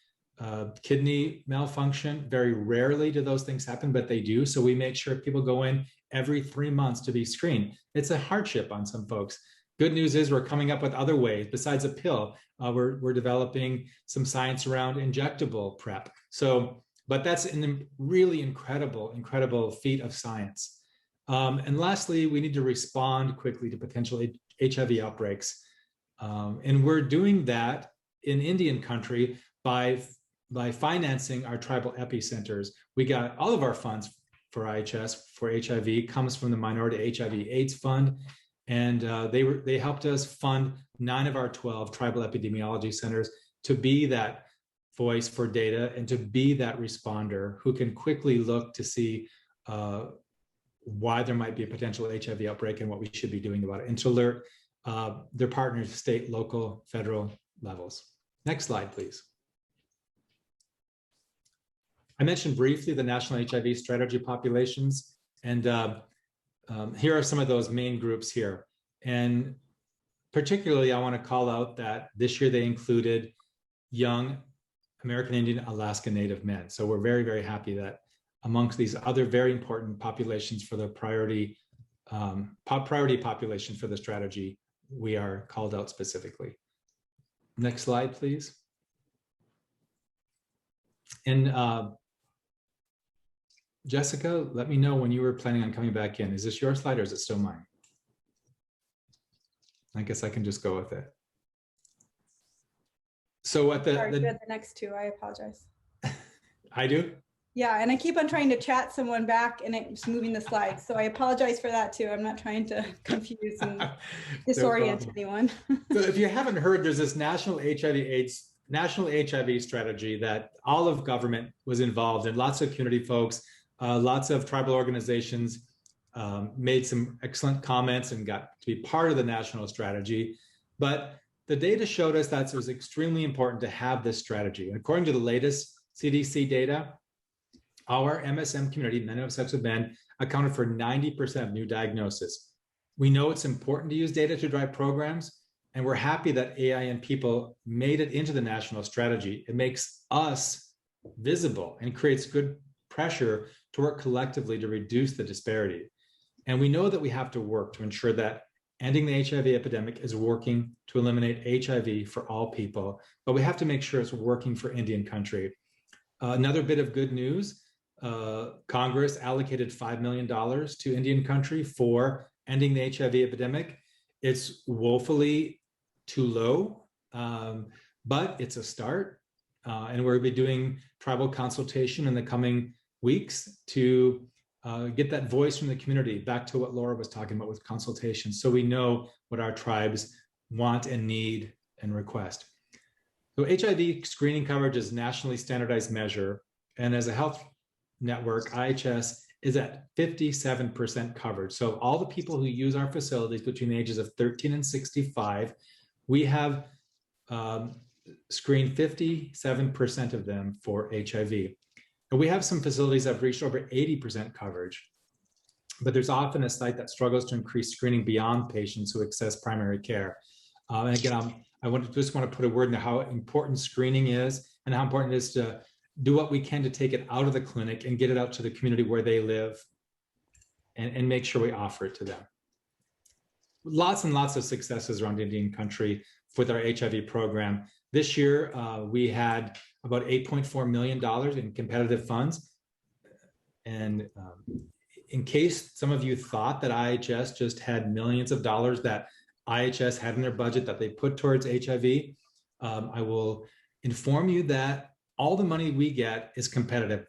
kidney malfunction. Very rarely do those things happen, but they do. So we make sure people go in every 3 months to be screened. It's a hardship on some folks. Good news is we're coming up with other ways besides a pill. We're developing some science around injectable PrEP. So, but that's a really incredible feat of science. And lastly, we need to respond quickly to potential HIV outbreaks. And we're doing that in Indian country by financing our tribal epicenters. We got all of our funds for IHS, for HIV, comes from the Minority HIV/AIDS Fund. And they helped us fund 9 of our 12 tribal epidemiology centers to be that voice for data and to be that responder who can quickly look to see why there might be a potential HIV outbreak and what we should be doing about it, and to alert their partners, state, local, federal levels. Next slide, please. I mentioned briefly the National HIV Strategy populations, and here are some of those main groups here. And particularly, I want to call out that this year they included young American Indian Alaska Native men. So we're very, very happy that amongst these other very important populations for the priority population for the strategy, we are called out specifically. Next slide, please. And Jessica, let me know when you were planning on coming back in. Is this your slide or is it still mine? I guess I can just go with it. So at Sorry, you had the next 2. I apologize. I do? Yeah, and I keep on trying to chat someone back and it's moving the slides. So I apologize for that too. I'm not trying to confuse and disorient anyone. So if you haven't heard, there's this National HIV strategy that all of government was involved in. Lots of community folks, lots of tribal organizations made some excellent comments and got to be part of the national strategy. But the data showed us that it was extremely important to have this strategy. And according to the latest CDC data, our MSM community, men who have sex with men, accounted for 90% of new diagnosis. We know it's important to use data to drive programs, and we're happy that AIN people made it into the national strategy. It makes us visible and creates good pressure to work collectively to reduce the disparity. And we know that we have to work to ensure that ending the HIV epidemic is working to eliminate HIV for all people, but we have to make sure it's working for Indian country. Another bit of good news, Congress allocated $5 million to Indian country for ending the HIV epidemic. It's woefully too low, but it's a start. And we'll be doing tribal consultation in the coming weeks to get that voice from the community, back to what Laura was talking about with consultation, so we know what our tribes want and need and request. So HIV screening coverage is a nationally standardized measure, and as a health network, IHS is at 57% coverage. So all the people who use our facilities between the ages of 13 and 65, we have screened 57% of them for HIV. And we have some facilities that have reached over 80% coverage, but there's often a site that struggles to increase screening beyond patients who access primary care. And again, I just want to put a word into how important screening is and how important it is to do what we can to take it out of the clinic and get it out to the community where they live and make sure we offer it to them. Lots and lots of successes around Indian country with our HIV program. This year, we had about $8.4 million in competitive funds. And in case some of you thought that IHS just had millions of dollars that IHS had in their budget that they put towards HIV, I will inform you that all the money we get is competitive.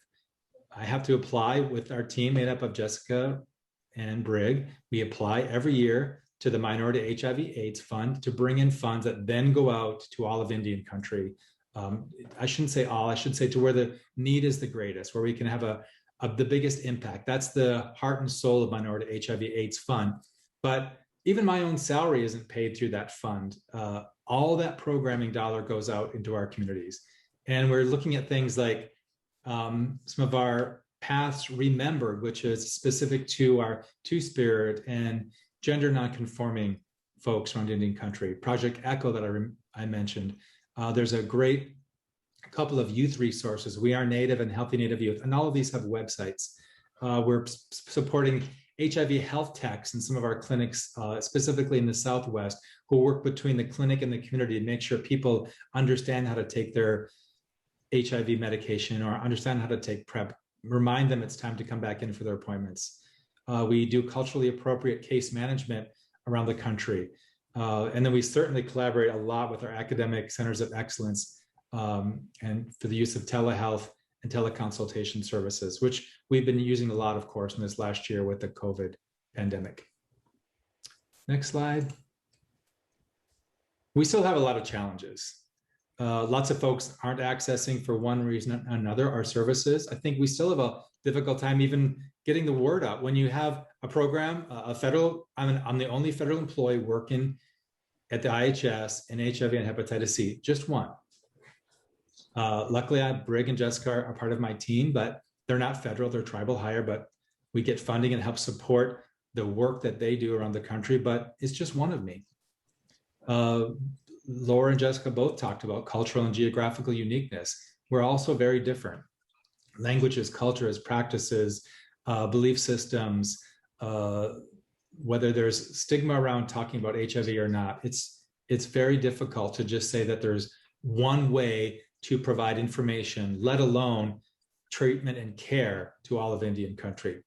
I have to apply with our team made up of Jessica and Brig. We apply every year to the Minority HIV/AIDS Fund to bring in funds that then go out to all of Indian country. I shouldn't say all, I should say to where the need is the greatest, where we can have the biggest impact. That's the heart and soul of Minority HIV/AIDS Fund. But even my own salary isn't paid through that fund. All that programming dollar goes out into our communities. And we're looking at things like some of our paths remembered, which is specific to our Two-Spirit and gender nonconforming folks around Indian country. Project ECHO that I mentioned. There's a great couple of youth resources, We Are Native and Healthy Native Youth, and all of these have websites. We're supporting HIV health techs in some of our clinics, specifically in the Southwest, who work between the clinic and the community to make sure people understand how to take their HIV medication or understand how to take PrEP, remind them it's time to come back in for their appointments. We do culturally appropriate case management around the country. And then we certainly collaborate a lot with our academic centers of excellence and for the use of telehealth and teleconsultation services, which we've been using a lot, of course, in this last year with the COVID pandemic. Next slide. We still have a lot of challenges. Lots of folks aren't accessing, for one reason or another, our services. I think we still have a difficult time even getting the word out. When you have a program, I'm the only federal employee working at the IHS in HIV and hepatitis C, just one. Luckily, Brig and Jessica are part of my team, but they're not federal, they're tribal hire, but we get funding and help support the work that they do around the country, but it's just one of me. Laura and Jessica both talked about cultural and geographical uniqueness. We're also very different. Languages, cultures, practices, belief systems, whether there's stigma around talking about HIV or not, it's very difficult to just say that there's one way to provide information, let alone treatment and care to all of Indian country.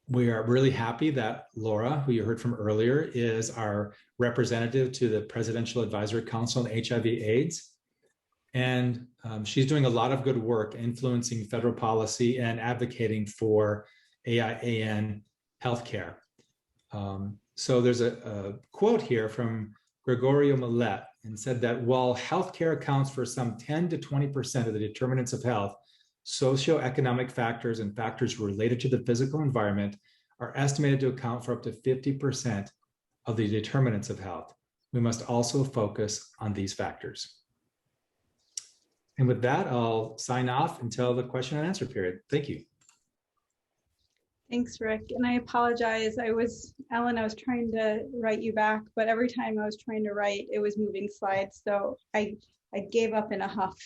We are really happy that Laura, who you heard from earlier, is our representative to the Presidential Advisory Council on HIV/AIDS. And she's doing a lot of good work influencing federal policy and advocating for AIAN healthcare. So there's a quote here from Gregorio Millet, and said that while healthcare accounts for some 10 to 20% of the determinants of health, socioeconomic factors and factors related to the physical environment are estimated to account for up to 50% of the determinants of health. We must also focus on these factors. And with that, I'll sign off until the question and answer period. Thank you. Thanks, Rick. And I apologize. Ellen, I was trying to write you back, but every time I was trying to write, it was moving slides. So I I gave up in a huff.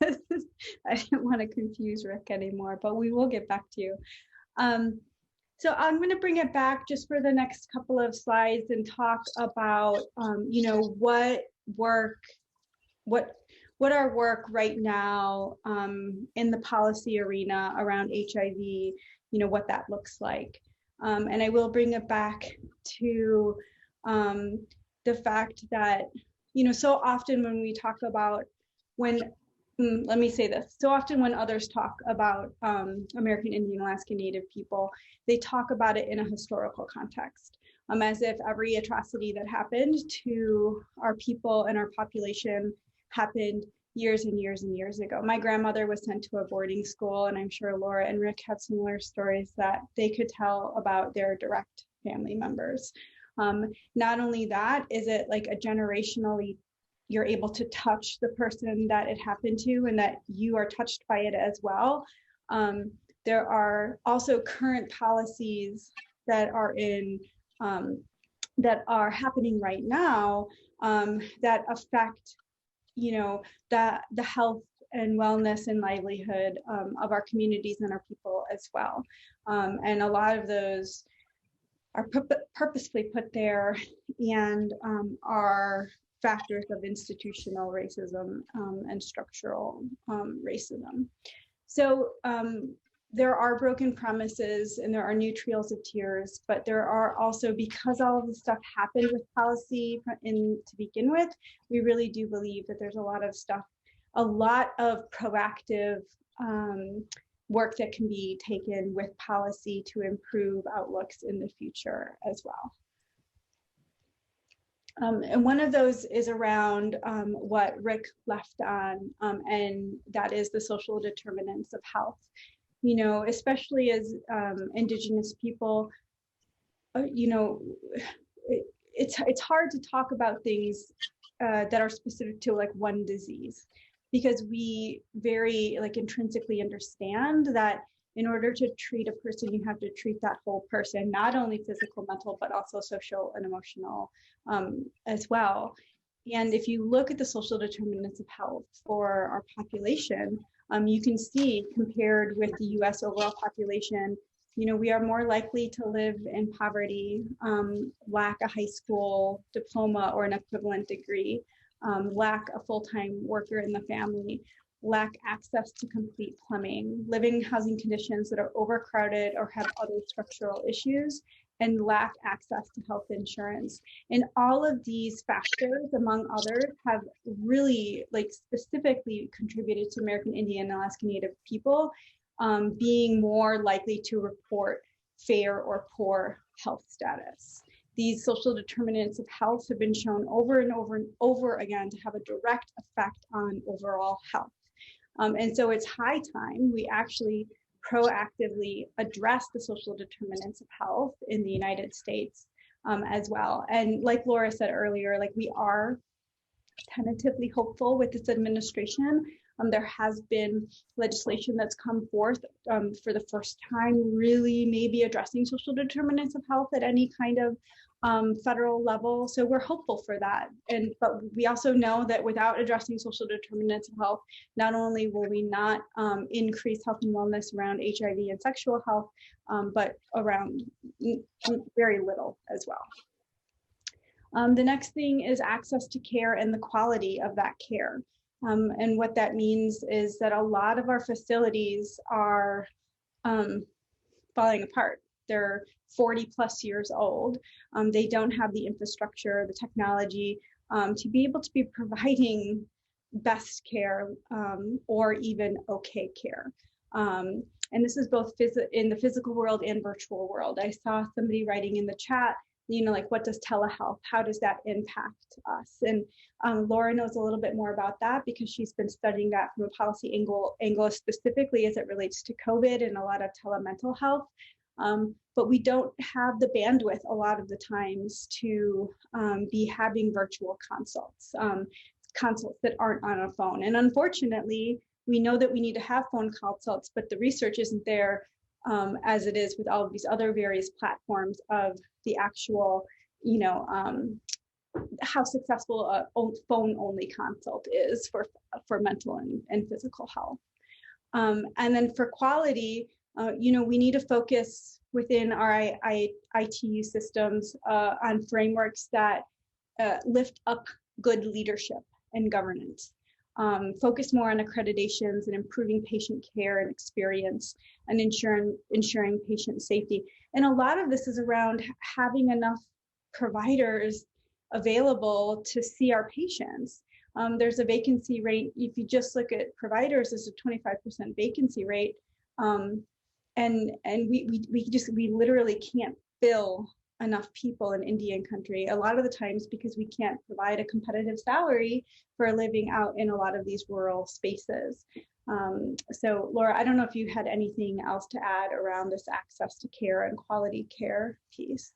I didn't want to confuse Rick anymore, but we will get back to you. So I'm going to bring it back just for the next couple of slides and talk about, you know, what our work right now in the policy arena around HIV, you know, what that looks like. And I will bring it back to the fact that, you know, so often when we talk about let me say this. So often when others talk about American Indian, Alaska Native people, they talk about it in a historical context, as if every atrocity that happened to our people and our population happened years and years and years ago. My grandmother was sent to a boarding school, and I'm sure Laura and Rick have similar stories that they could tell about their direct family members. Not only that, is it like a generationally, you're able to touch the person that it happened to and that you are touched by it as well. There are also current policies that are that are happening right now that affect, you know, the health and wellness and livelihood of our communities and our people as well. And a lot of those are purposefully put there and are factors of institutional racism and structural racism. So there are broken promises and there are new trails of tears, but there are also, because all of this stuff happened with policy to begin with, we really do believe that there's a lot of stuff, a lot of proactive work that can be taken with policy to improve outlooks in the future as well. And one of those is around what Rick left on, and that is the social determinants of health. You know, especially as Indigenous people, you know, it's hard to talk about things that are specific to like one disease, because we very like intrinsically understand that in order to treat a person, you have to treat that whole person, not only physical, mental, but also social and emotional as well. And if you look at the social determinants of health for our population, you can see, compared with the US overall population, you know, we are more likely to live in poverty, lack a high school diploma or an equivalent degree, lack a full-time worker in the family, lack access to complete plumbing, living in housing conditions that are overcrowded or have other structural issues, and lack access to health insurance. And all of these factors, among others, have really like specifically contributed to American Indian and Alaska Native people being more likely to report fair or poor health status. These social determinants of health have been shown over and over and over again to have a direct effect on overall health. And so it's high time we actually proactively address the social determinants of health in the United States as well. And like Laura said earlier, like we are tentatively hopeful with this administration. There has been legislation that's come forth for the first time, really maybe addressing social determinants of health at any kind of federal level. So we're hopeful for that. But we also know that without addressing social determinants of health, not only will we not increase health and wellness around HIV and sexual health, but around very little as well. The next thing is access to care and the quality of that care. And what that means is that a lot of our facilities are falling apart. They're 40 plus years old. They don't have the infrastructure, the technology to be able to be providing best care or even okay care. And this is both in the physical world and virtual world. I saw somebody writing in the chat, you know, like, what does telehealth, how does that impact us? And Laura knows a little bit more about that because she's been studying that from a policy angle specifically as it relates to COVID and a lot of telemental health. But we don't have the bandwidth a lot of the times to be having virtual consults, consults that aren't on a phone. And unfortunately, we know that we need to have phone consults, but the research isn't there as it is with all of these other various platforms of the actual, you know, how successful a phone-only consult is for mental and physical health. And then for quality, we need to focus within our ITU systems on frameworks that lift up good leadership and governance. Focus more on accreditations and improving patient care and experience and ensuring patient safety. And a lot of this is around having enough providers available to see our patients. There's a vacancy rate, if you just look at providers, there's a 25% vacancy rate. And we literally can't fill enough people in Indian country, a lot of the times because we can't provide a competitive salary for living out in a lot of these rural spaces. So Laura, I don't know if you had anything else to add around this access to care and quality care piece.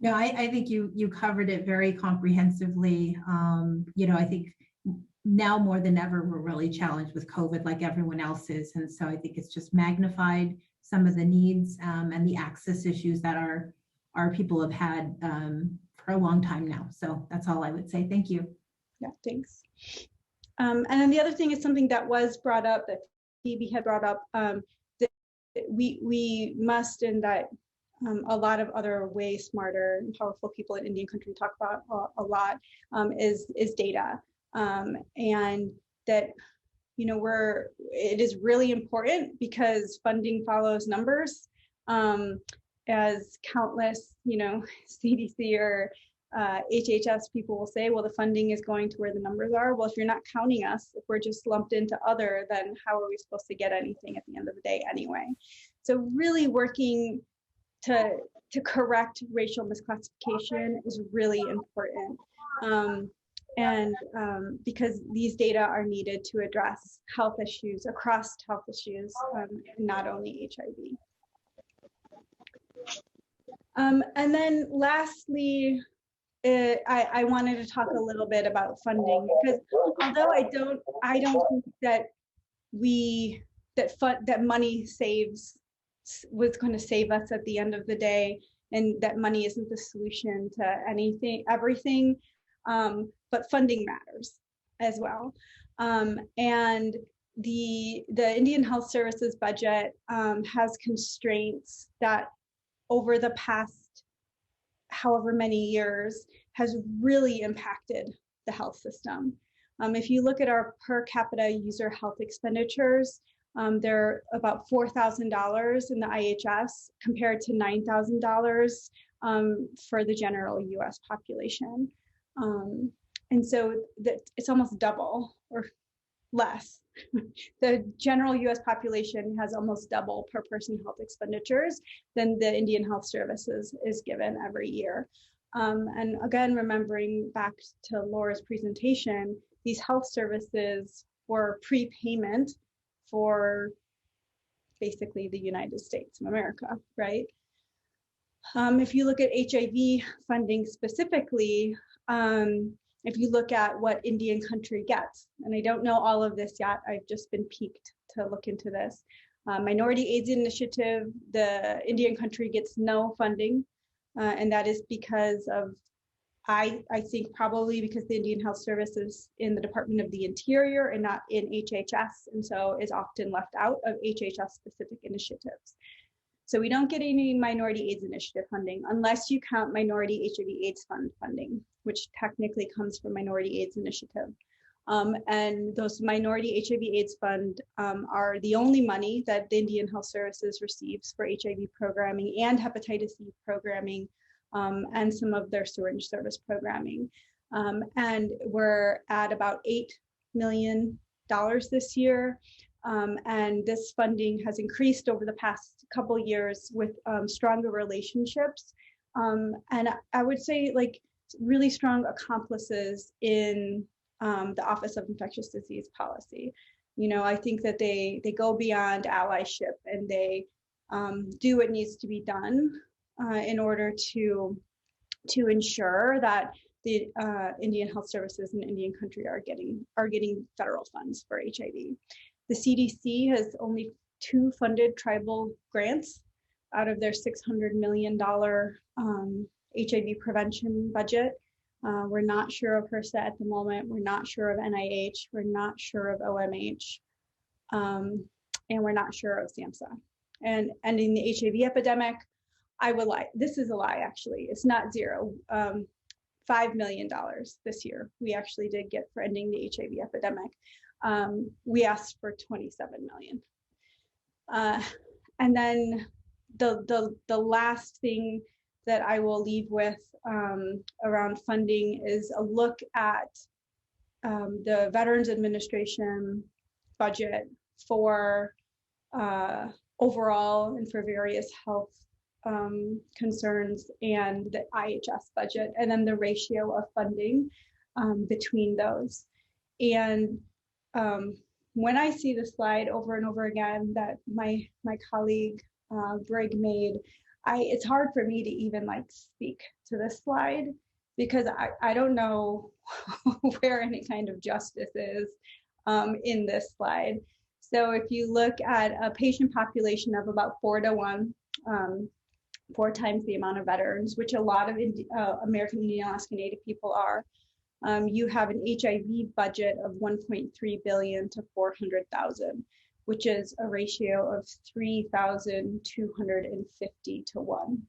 No, I think you covered it very comprehensively. I think now more than ever, we're really challenged with COVID like everyone else is. And so I think it's just magnified some of the needs and the access issues that our people have had for a long time now. So that's all I would say. Thank you. Yeah, thanks. And then the other thing is something that was brought up, that Phoebe had brought up, that we must, and that a lot of other way smarter and powerful people in Indian country talk about a lot, is data. And that, it is really important because funding follows numbers, as countless, CDC or HHS people will say, well, the funding is going to where the numbers are. Well, if you're not counting us, if we're just lumped into other, then how are we supposed to get anything at the end of the day anyway? So really working to correct racial misclassification is really important. Because these data are needed to address health issues across health issues, not only HIV. And then lastly, I wanted to talk a little bit about funding, because although I don't think that money was going to save us at the end of the day, and that money isn't the solution to everything. But funding matters as well. And the Indian Health Services budget has constraints that over the past however many years has really impacted the health system. If you look at our per capita user health expenditures, they're about $4,000 in the IHS compared to $9,000 for the general US population. And so it's almost double or less. The general US population has almost double per person health expenditures than the Indian Health Services is given every year. And again, remembering back to Laura's presentation, these health services were prepayment for basically the United States of America, right? If you look at HIV funding specifically, if you look at what Indian country gets, and I don't know all of this yet, I've just been piqued to look into this. Minority AIDS Initiative, the Indian country gets no funding, and that is because of, I think probably because the Indian Health Service is in the Department of the Interior and not in HHS, and so is often left out of HHS specific initiatives. So we don't get any Minority AIDS Initiative funding unless you count Minority HIV AIDS Fund funding, which technically comes from Minority AIDS Initiative. And those Minority HIV AIDS Fund are the only money that the Indian Health Services receives for HIV programming and hepatitis C programming, and some of their syringe service programming. And we're at about $8 million this year. And this funding has increased over the past couple years with stronger relationships. And I would say like really strong accomplices in the Office of Infectious Disease Policy. I think that they go beyond allyship and they do what needs to be done in order to ensure that the Indian Health Services in Indian country are getting federal funds for HIV. The CDC has only 2 funded tribal grants out of their $600 million HIV prevention budget. We're not sure of HRSA at the moment. We're not sure of NIH. We're not sure of OMH. And we're not sure of SAMHSA. And ending the HIV epidemic, I would lie. This is a lie, actually. It's not zero. $5 million this year we actually did get for ending the HIV epidemic. We asked for 27 million. And then the last thing that I will leave with around funding is a look at the Veterans Administration budget for overall and for various health concerns, and the IHS budget, and then the ratio of funding between those. And when I see the slide over and over again that my colleague Brig made, it's hard for me to even like speak to this slide, because I don't know where any kind of justice is in this slide. So if you look at a patient population of about 4 to 1, 4 times the amount of veterans, which a lot of American Indian, Alaska Native people are, you have an HIV budget of 1.3 billion to 400,000, which is a ratio of 3,250 to 1.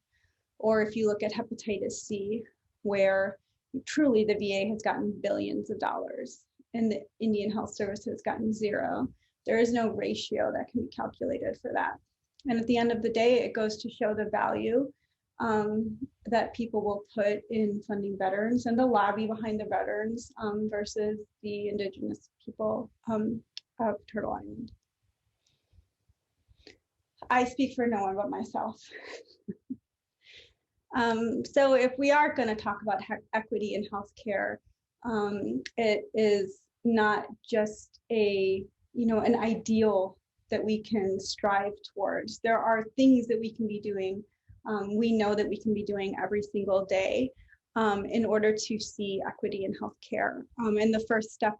Or if you look at hepatitis C, where truly the VA has gotten billions of dollars and the Indian Health Service has gotten 0. There is no ratio that can be calculated for that. And at the end of the day, it goes to show the value that people will put in funding veterans and the lobby behind the veterans versus the Indigenous people of Turtle Island. I speak for no one but myself. So if we are going to talk about equity in healthcare, it is not just an ideal that we can strive towards. There are things that we can be doing. We know that we can be doing every single day in order to see equity in healthcare. And the first step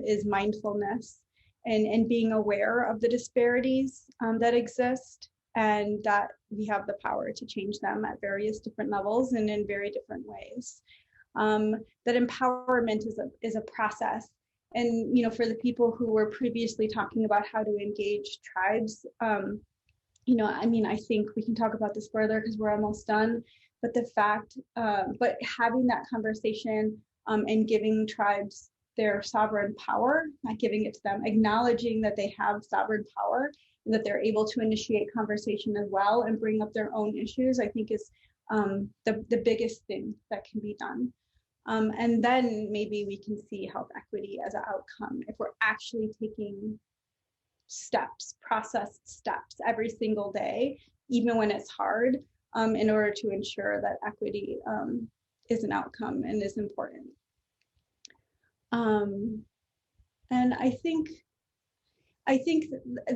is mindfulness and being aware of the disparities that exist, and that we have the power to change them at various different levels and in very different ways. That empowerment is a process. And for the people who were previously talking about how to engage tribes, I think we can talk about this further because we're almost done. But but having that conversation and giving tribes their sovereign power, not giving it to them, acknowledging that they have sovereign power and that they're able to initiate conversation as well and bring up their own issues, I think is the biggest thing that can be done. And then maybe we can see health equity as an outcome if we're actually taking steps, processed steps every single day, even when it's hard, in order to ensure that equity is an outcome and is important. And I think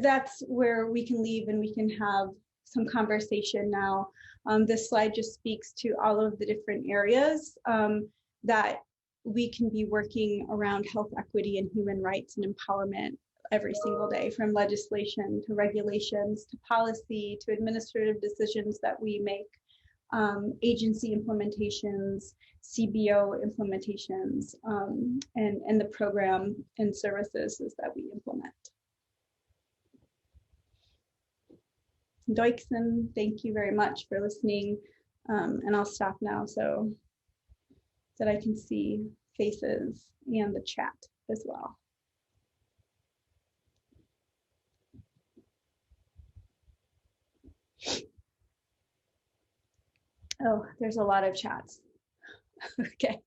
that's where we can leave and we can have some conversation now. This slide just speaks to all of the different areas that we can be working around health equity and human rights and empowerment every single day, from legislation to regulations to policy to administrative decisions that we make, agency implementations, CBO implementations, and the program and services that we implement. Doikson, thank you very much for listening. And I'll stop now so that I can see faces and the chat as well. Oh, there's a lot of chats. Okay,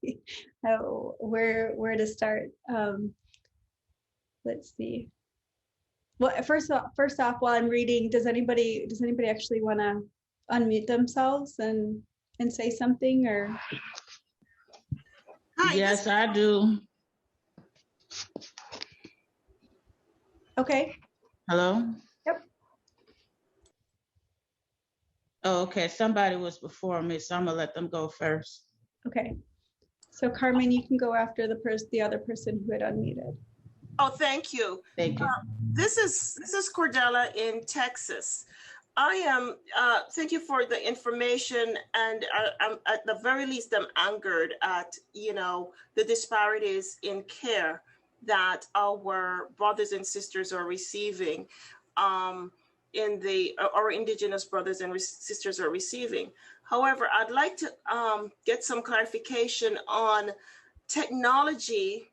oh, where to start? Let's see. Well, first off, while I'm reading, does anybody actually want to unmute themselves and say something, or? Hi, yes, I do. Okay. Hello? Yep. Oh, okay. Somebody was before me, so I'm gonna let them go first. Okay. So Carmen, you can go after the other person who had unmuted. Oh, thank you. Thank you. This is Cordella in Texas. Thank you for the information, and I'm at the very least, I'm angered at, the disparities in care that our brothers and sisters are receiving, our Indigenous brothers and sisters are receiving. However, I'd like to get some clarification on technology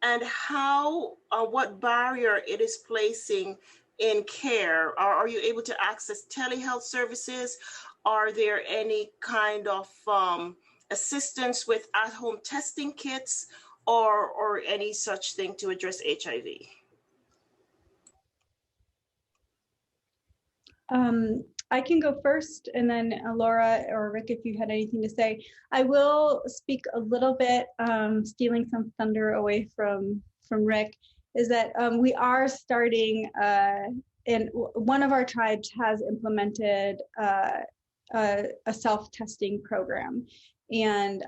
and how, what barrier it is placing in care. Are you able to access telehealth services? Are there any kind of assistance with at-home testing kits or any such thing to address HIV? I can go first, and then Laura or Rick, if you had anything to say. I will speak a little bit, stealing some thunder away from Rick, is that we are starting, and one of our tribes has implemented a self-testing program. And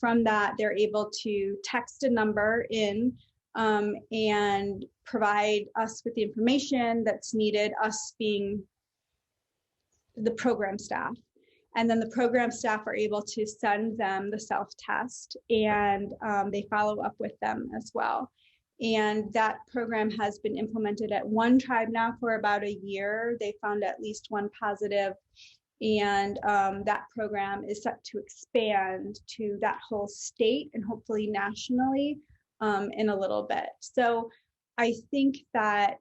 from that, they're able to text a number in and provide us with the information that's needed, us being the program staff. And then the program staff are able to send them the self-test, and they follow up with them as well. And that program has been implemented at one tribe now for about a year. They found at least one positive, and that program is set to expand to that whole state and hopefully nationally in a little bit. So I think that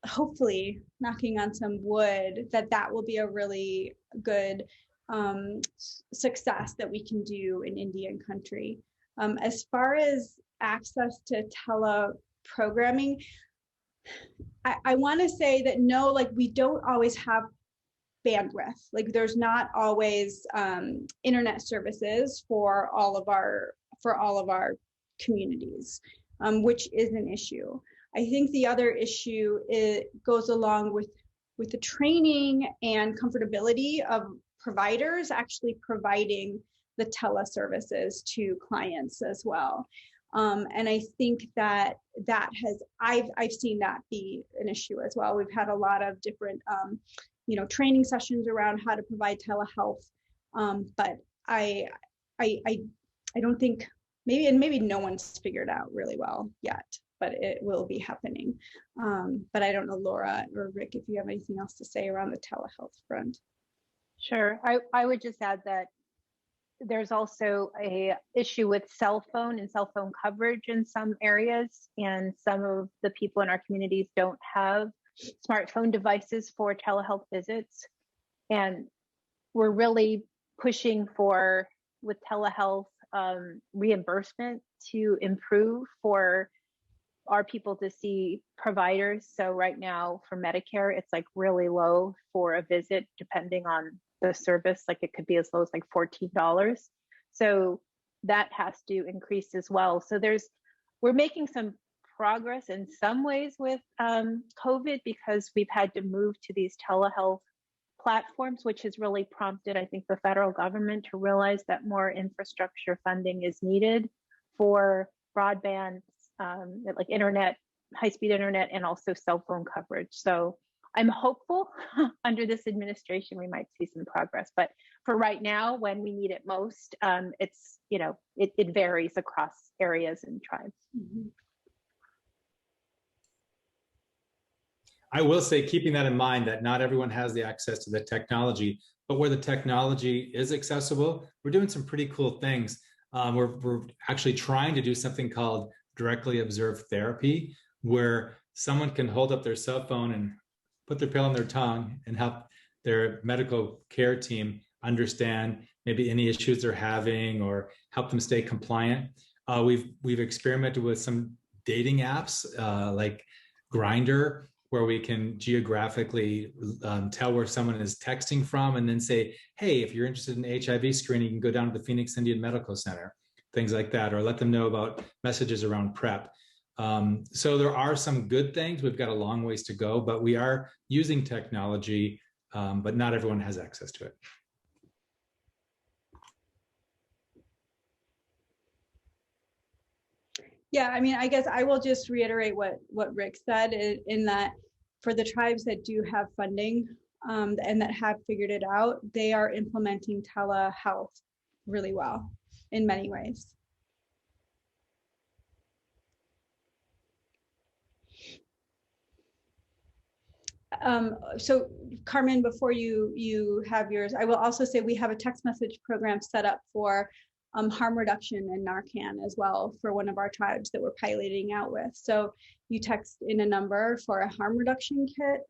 hopefully, knocking on some wood, that will be a really good success that we can do in Indian country. As far as access to teleprogramming, I want to say that no, like we don't always have bandwidth. Like there's not always internet services for all of our communities, which is an issue. I think the other issue goes along with the training and comfortability of providers actually providing the tele services to clients as well. And I think that I've seen that be an issue as well. We've had a lot of different training sessions around how to provide telehealth, but I don't think maybe no one's figured out really well yet, but it will be happening. But I don't know, Laura or Rick, if you have anything else to say around the telehealth front. Sure. I would just add that there's also a issue with cell phone and cell phone coverage in some areas, and some of the people in our communities don't have smartphone devices for telehealth visits. And we're really pushing for, with telehealth, reimbursement to improve for our people to see providers. So right now for Medicare, it's like really low for a visit, depending on the service. Like it could be as low as like $14. So that has to increase as well. So we're making some progress in some ways with COVID, because we've had to move to these telehealth platforms, which has really prompted, I think, the federal government to realize that more infrastructure funding is needed for broadband, like internet, high-speed internet, and also cell phone coverage. So I'm hopeful under this administration we might see some progress. But for right now, when we need it most, it's, it varies across areas and tribes. Mm-hmm. I will say, keeping that in mind, that not everyone has the access to the technology, but where the technology is accessible, we're doing some pretty cool things. We're actually trying to do something called directly observed therapy, where someone can hold up their cell phone and put their pill on their tongue and help their medical care team understand maybe any issues they're having or help them stay compliant. We've experimented with some dating apps like Grindr, where we can geographically tell where someone is texting from, and then say, hey, if you're interested in HIV screening, you can go down to the Phoenix Indian Medical Center, things like that, or let them know about messages around PrEP. So there are some good things. We've got a long ways to go, but we are using technology, but not everyone has access to it. Yeah, I mean, I guess I will just reiterate what Rick said, in that for the tribes that do have funding, and that have figured it out, they are implementing telehealth really well in many ways. So Carmen, before you have yours, I will also say we have a text message program set up for harm reduction and Narcan as well for one of our tribes that we're piloting out with. So you text in a number for a harm reduction kit,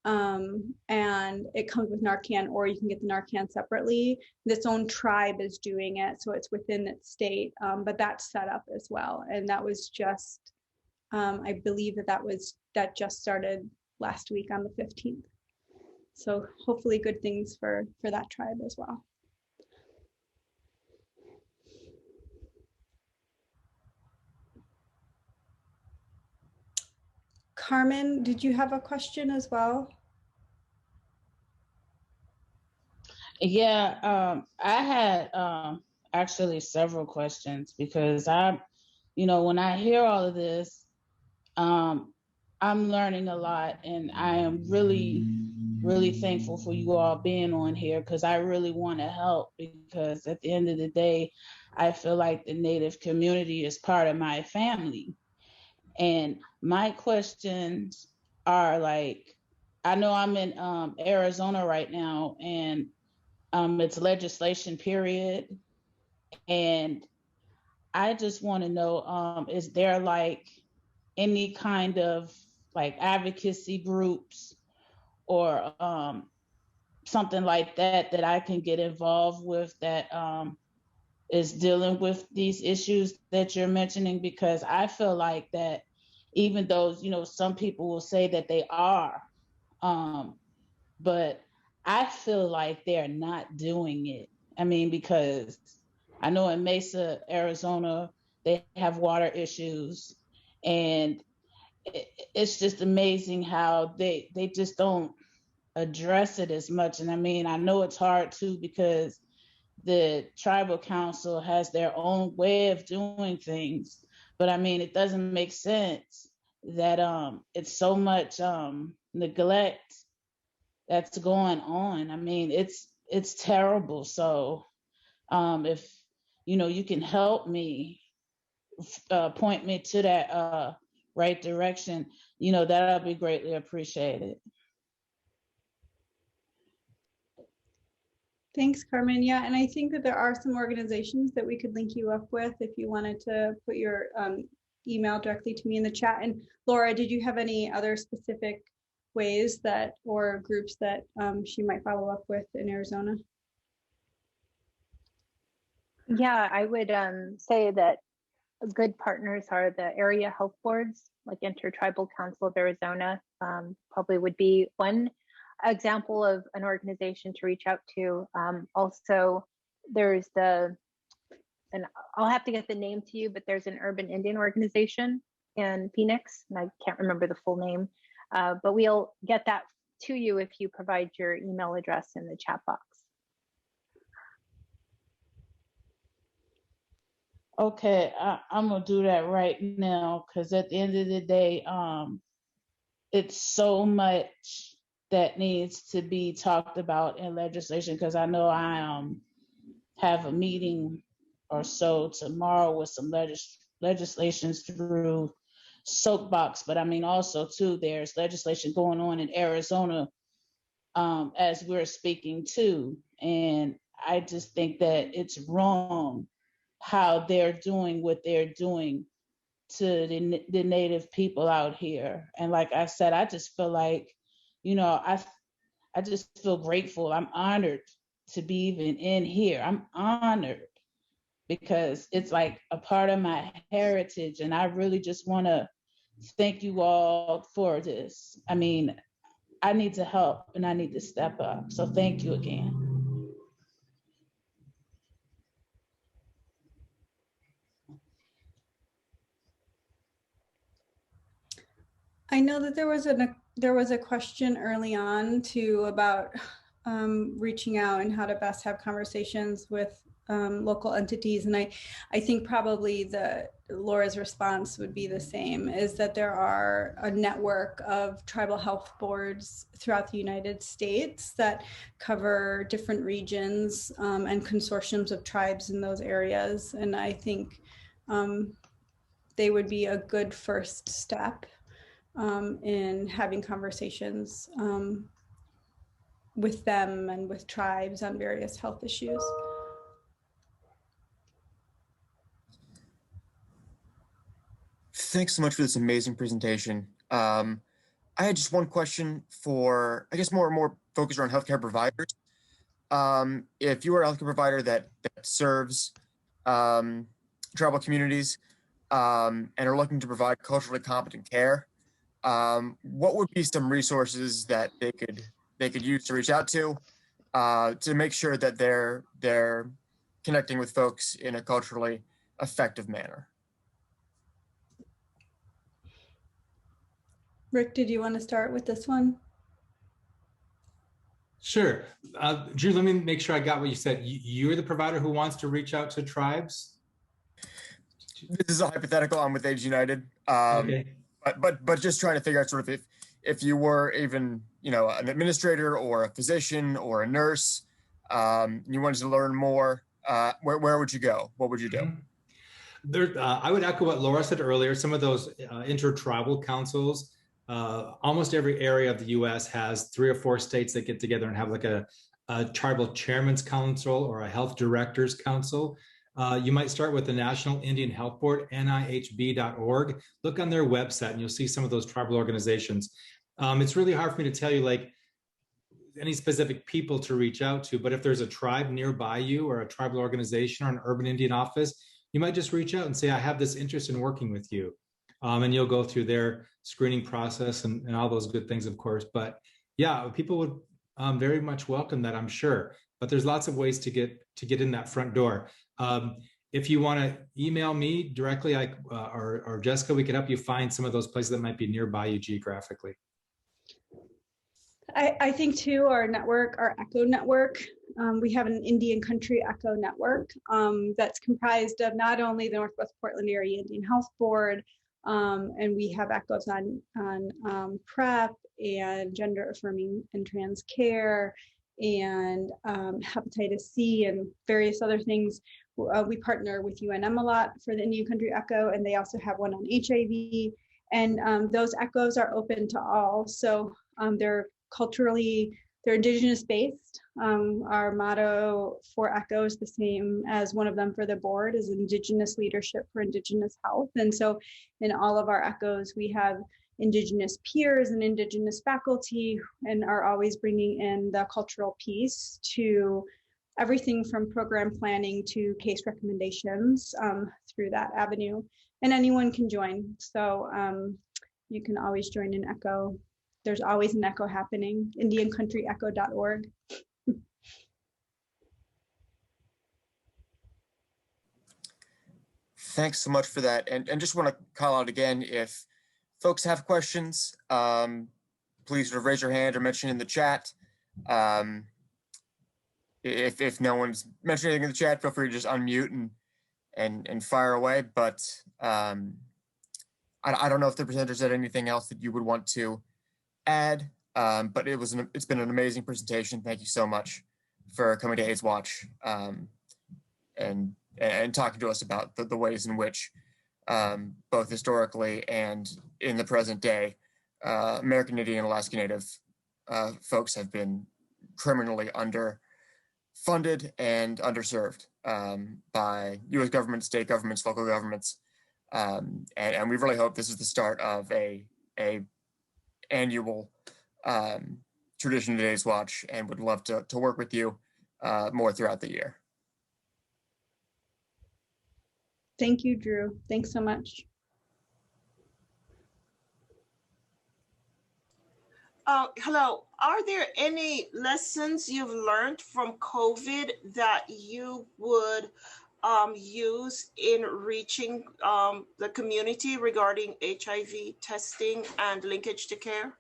and it comes with Narcan, or you can get the Narcan separately. This own tribe is doing it, so it's within its state, but that's set up as well. And that was just, I believe that just started last week on the 15th. So hopefully good things for that tribe as well. Carmen, did you have a question as well? Yeah, I had actually several questions, because when I hear all of this, I'm learning a lot, and I am really, really thankful for you all being on here, because I really want to help, because at the end of the day, I feel like the Native community is part of my family. And my questions are like, I know I'm in Arizona right now, and it's legislation period. And I just want to know, is there like any kind of like advocacy groups or something like that I can get involved with that is dealing with these issues that you're mentioning? Because I feel like that even though, some people will say that they are, but I feel like they're not doing it. I mean, because I know in Mesa, Arizona, they have water issues, and it's just amazing how they just don't address it as much. And I mean, I know it's hard too, because the tribal council has their own way of doing things, but I mean, it doesn't make sense that it's so much neglect that's going on. I mean, it's terrible. So if you can help me, point me to that right direction, that'll be greatly appreciated. Thanks, Carmen. Yeah, and I think that there are some organizations that we could link you up with if you wanted to put your email directly to me in the chat. And Laura, did you have any other specific ways that, or groups that she might follow up with in Arizona? Yeah, I would say that good partners are the area health boards, like Intertribal Council of Arizona, probably would be one example of an organization to reach out to. Also, there's and I'll have to get the name to you, but there's an urban Indian organization in Phoenix, and I can't remember the full name, but we'll get that to you if you provide your email address in the chat box. Okay, I'm gonna do that right now, because at the end of the day, it's so much that needs to be talked about in legislation, because I know I have a meeting or so tomorrow with some legislations through Soapbox, but I mean also too, there's legislation going on in Arizona as we're speaking too, and I just think that it's wrong how they're doing what they're doing to the Native people out here. And like I said, I just feel like, I just feel grateful. I'm honored to be even in here. I'm honored because it's like a part of my heritage. And I really just want to thank you all for this. I mean, I need to help and I need to step up. So thank you again. I know that there was a question early on too about reaching out and how to best have conversations with local entities. And I think probably Laura's response would be the same, is that there are a network of tribal health boards throughout the United States that cover different regions and consortiums of tribes in those areas. And I think they would be a good first step in having conversations with them and with tribes on various health issues. Thanks so much for this amazing presentation. I had just one question for, I guess, more focused around healthcare providers. If you are a healthcare provider that serves tribal communities and are looking to provide culturally competent care, what would be some resources that they could use to reach out to make sure that they're connecting with folks in a culturally effective manner? Rick, did you want to start with this one? Sure. Drew, let me make sure I got what you said. You're the provider who wants to reach out to tribes? This is a hypothetical. I'm with AIDS United. Okay. But just trying to figure out sort of if you were even, an administrator or a physician or a nurse, you wanted to learn more, where would you go? What would you do? I would echo what Laura said earlier. Some of those intertribal councils, almost every area of the U.S. has 3 or 4 states that get together and have like a tribal chairman's council or a health director's council. You might start with the National Indian Health Board, NIHB.org. Look on their website and you'll see some of those tribal organizations. It's really hard for me to tell you like any specific people to reach out to, but if there's a tribe nearby you or a tribal organization or an urban Indian office, you might just reach out and say, I have this interest in working with you. And you'll go through their screening process and all those good things, of course. But yeah, people would very much welcome that, I'm sure. But there's lots of ways to get in that front door. If you want to email me directly, or Jessica, we could help you find some of those places that might be nearby you geographically. I think too, our network, our ECHO network, we have an Indian Country ECHO network that's comprised of not only the Northwest Portland Area Indian Health Board, and we have ECHOs on PrEP and gender affirming and trans care and hepatitis C and various other things. We partner with UNM a lot for the Indian Country ECHO, and they also have one on HIV. And those ECHOs are open to all. So they're Indigenous based. Our motto for ECHO is the same as one of them for the board, is Indigenous leadership for Indigenous health. And so in all of our ECHOs, we have Indigenous peers and Indigenous faculty, and are always bringing in the cultural piece to everything from program planning to case recommendations through that avenue. And anyone can join. So you can always join an ECHO. There's always an ECHO happening, indiancountryecho.org. Thanks so much for that. And just want to call out again, if folks have questions, please sort of raise your hand or mention in the chat. If no one's mentioned anything in the chat, feel free to just unmute and fire away. But I don't know if the presenters had anything else that you would want to add, but it's been an amazing presentation. Thank you so much for coming to AIDSWatch and talking to us about the ways in which both historically and in the present day, American Indian and Alaska Native folks have been criminally underfunded and underserved by U.S. government, state governments, local governments. And we really hope this is the start of a annual tradition at AIDSWatch, and would love to work with you more throughout the year. Thank you, Drew. Thanks so much. Hello, are there any lessons you've learned from COVID that you would use in reaching the community regarding HIV testing and linkage to care?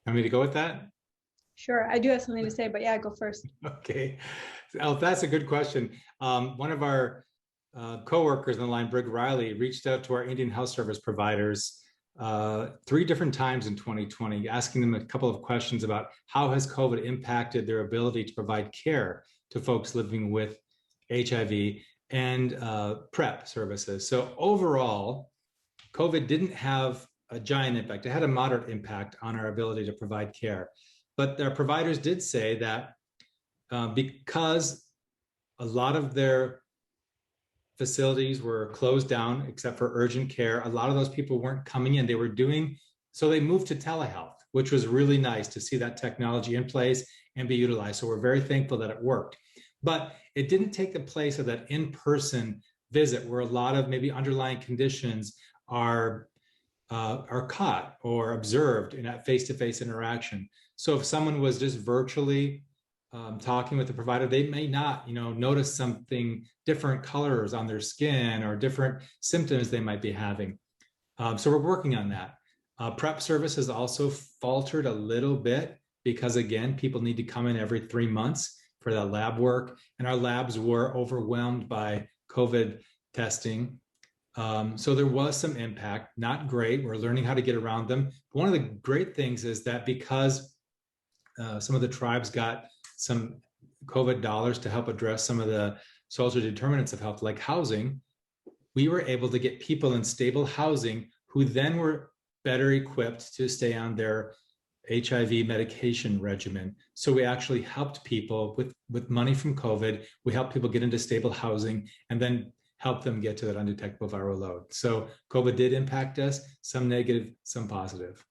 Want me to go with that? Sure, I do have something to say, but yeah, go first. Okay, that's a good question. One of our coworkers on the line, Brig Riley, reached out to our Indian Health Service providers 3 different times in 2020, asking them a couple of questions about how has COVID impacted their ability to provide care to folks living with HIV and PrEP services. So overall, COVID didn't have a giant impact. It had a moderate impact on our ability to provide care. But their providers did say that because a lot of their facilities were closed down, except for urgent care, a lot of those people weren't coming in. So they moved to telehealth, which was really nice to see that technology in place and be utilized. So we're very thankful that it worked. But it didn't take the place of that in-person visit where a lot of maybe underlying conditions are caught or observed in that face-to-face interaction. So if someone was just virtually talking with the provider, they may not, notice something different colors on their skin or different symptoms they might be having. So we're working on that. PrEP service has also faltered a little bit because, again, people need to come in every 3 months for that lab work, and our labs were overwhelmed by COVID testing. So there was some impact, not great. We're learning how to get around them. But one of the great things is that because some of the tribes got some COVID dollars to help address some of the social determinants of health, like housing, we were able to get people in stable housing who then were better equipped to stay on their HIV medication regimen. So we actually helped people with money from COVID. We helped people get into stable housing and then help them get to that undetectable viral load. So COVID did impact us, some negative, some positive.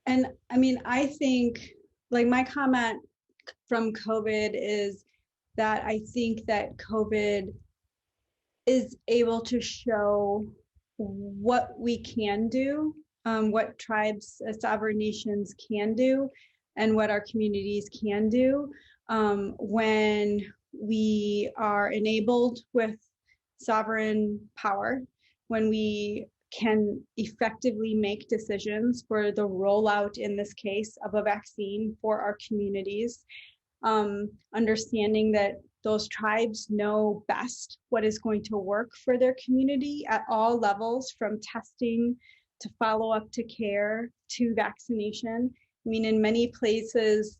And I mean, I think like my comment from COVID is that I think that COVID is able to show what we can do, what tribes, sovereign nations can do, and what our communities can do when we are enabled with sovereign power, when we can effectively make decisions for the rollout, in this case, of a vaccine for our communities, understanding that those tribes know best what is going to work for their community at all levels, from testing to follow-up to care to vaccination. I mean, in many places,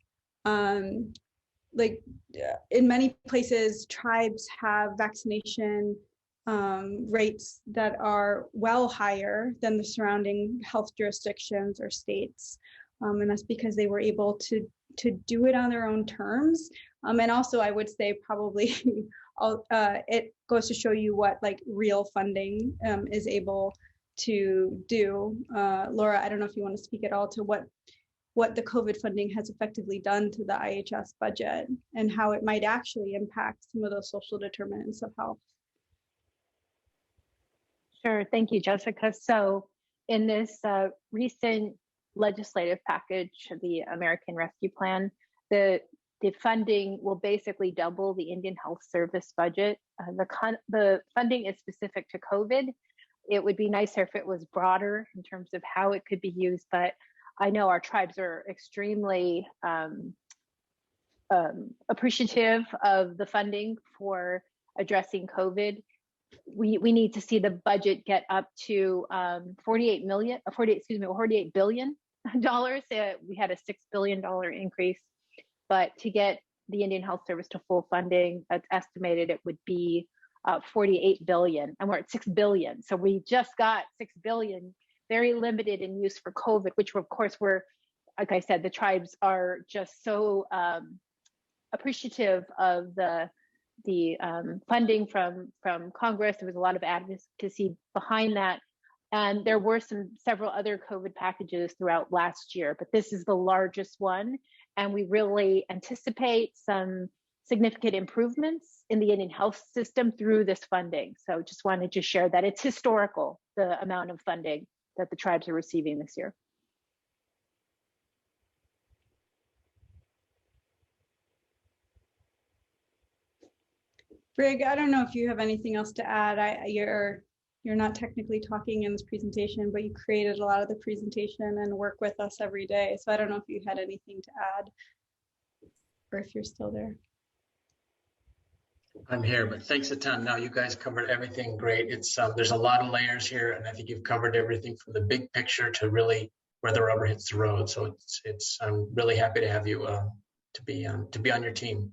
tribes have vaccination rates that are well higher than the surrounding health jurisdictions or states. And that's because they were able to do it on their own terms. And also I would say probably it goes to show you what like real funding is able to do. Laura, I don't know if you want to speak at all to what the COVID funding has effectively done to the IHS budget and how it might actually impact some of those social determinants of health. Sure, thank you, Jessica. So in this recent legislative package, the American Rescue Plan, the funding will basically double the Indian Health Service budget. The funding is specific to COVID. It would be nicer if it was broader in terms of how it could be used, but I know our tribes are extremely appreciative of the funding for addressing COVID. We need to see the budget get up to $48 billion. We had a $6 billion increase, but to get the Indian Health Service to full funding, that's estimated it would be 48 billion, and we're at 6 billion. So we just got 6 billion, very limited in use for COVID, which of course like I said, the tribes are just so appreciative of the funding from Congress. There was a lot of advocacy behind that. And there were several other COVID packages throughout last year, but this is the largest one. And we really anticipate some significant improvements in the Indian health system through this funding. So just wanted to share that it's historical, the amount of funding that the tribes are receiving this year. Brig, I don't know if you have anything else to add. you're not technically talking in this presentation, but you created a lot of the presentation and work with us every day. So I don't know if you had anything to add or if you're still there. I'm here, but thanks a ton. No, you guys covered everything great. It's there's a lot of layers here, and I think you've covered everything from the big picture to really where the rubber hits the road. So it's I'm really happy to have you to be on your team.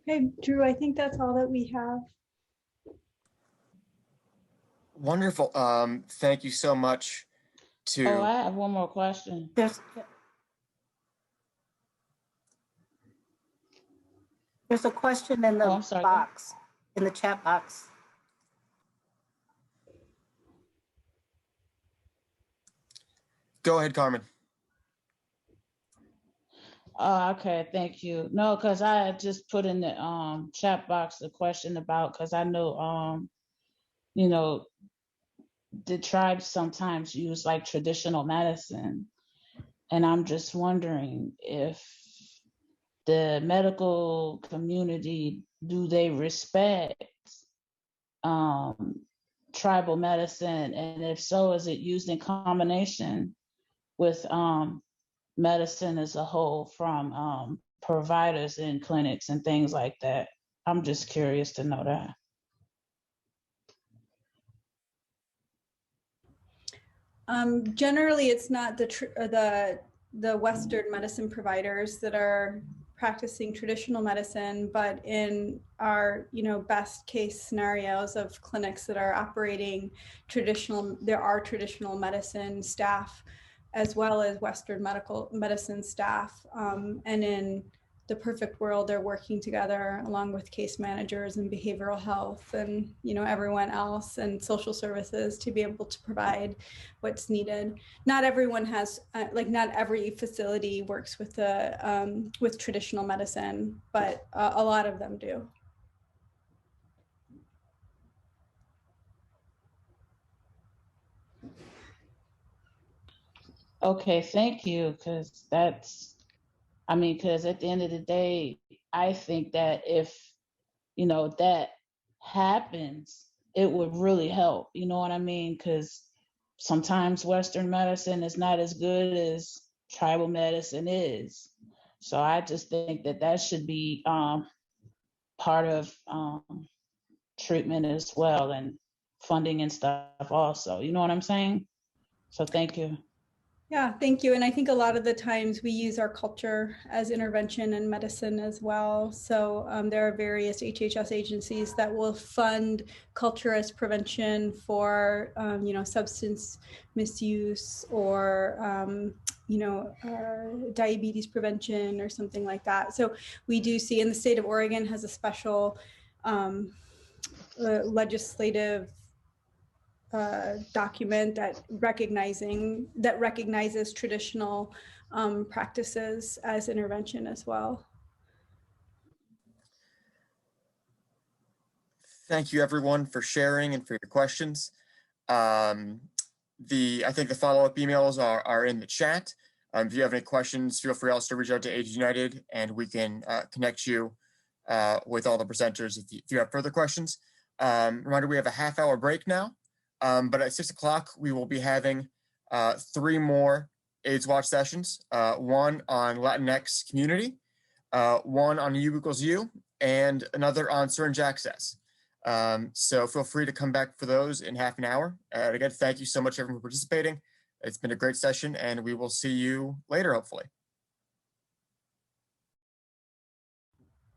Okay, Drew, I think that's all that we have. Wonderful. Thank you so much to. Oh, I have one more question. There's a question in the box, in the chat box. Go ahead, Carmen. Okay, thank you. No, because I had just put in the chat box a question about, because I know you know, the tribes sometimes use like traditional medicine, and I'm just wondering if the medical community, do they respect tribal medicine, and if so, is it used in combination with medicine as a whole from providers in clinics and things like that? I'm just curious to know that. Generally, it's not the Western medicine providers that are practicing traditional medicine, but in our best case scenarios of clinics that are operating there are traditional medicine staff as well as Western medicine staff, and in the perfect world, they're working together along with case managers and behavioral health and everyone else and social services to be able to provide what's needed. Not everyone has not every facility works with with traditional medicine, but a lot of them do. Okay, thank you, because because at the end of the day, I think that if, that happens, it would really help, you know what I mean? Because sometimes Western medicine is not as good as tribal medicine is. So I just think that should be part of treatment as well, and funding and stuff also, you know what I'm saying? So thank you. Yeah, thank you. And I think a lot of the times we use our culture as intervention in medicine as well. So there are various HHS agencies that will fund culture as prevention for, substance misuse or, diabetes prevention or something like that. So we do see, in the state of Oregon has a special legislative document that recognizes traditional practices as intervention as well. Thank you everyone for sharing and for your questions. I think the follow-up emails are in the chat. If you have any questions, feel free also to reach out to AIDS United and we can connect you with all the presenters if you have further questions. Reminder, we have a half-hour break now. But at 6 o'clock, we will be having 3 more AIDSWatch sessions, one on Latinx community, one on U=U, and another on syringe access. So feel free to come back for those in half an hour. And again, thank you so much everyone for participating. It's been a great session and we will see you later, hopefully.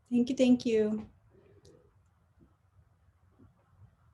Thank you.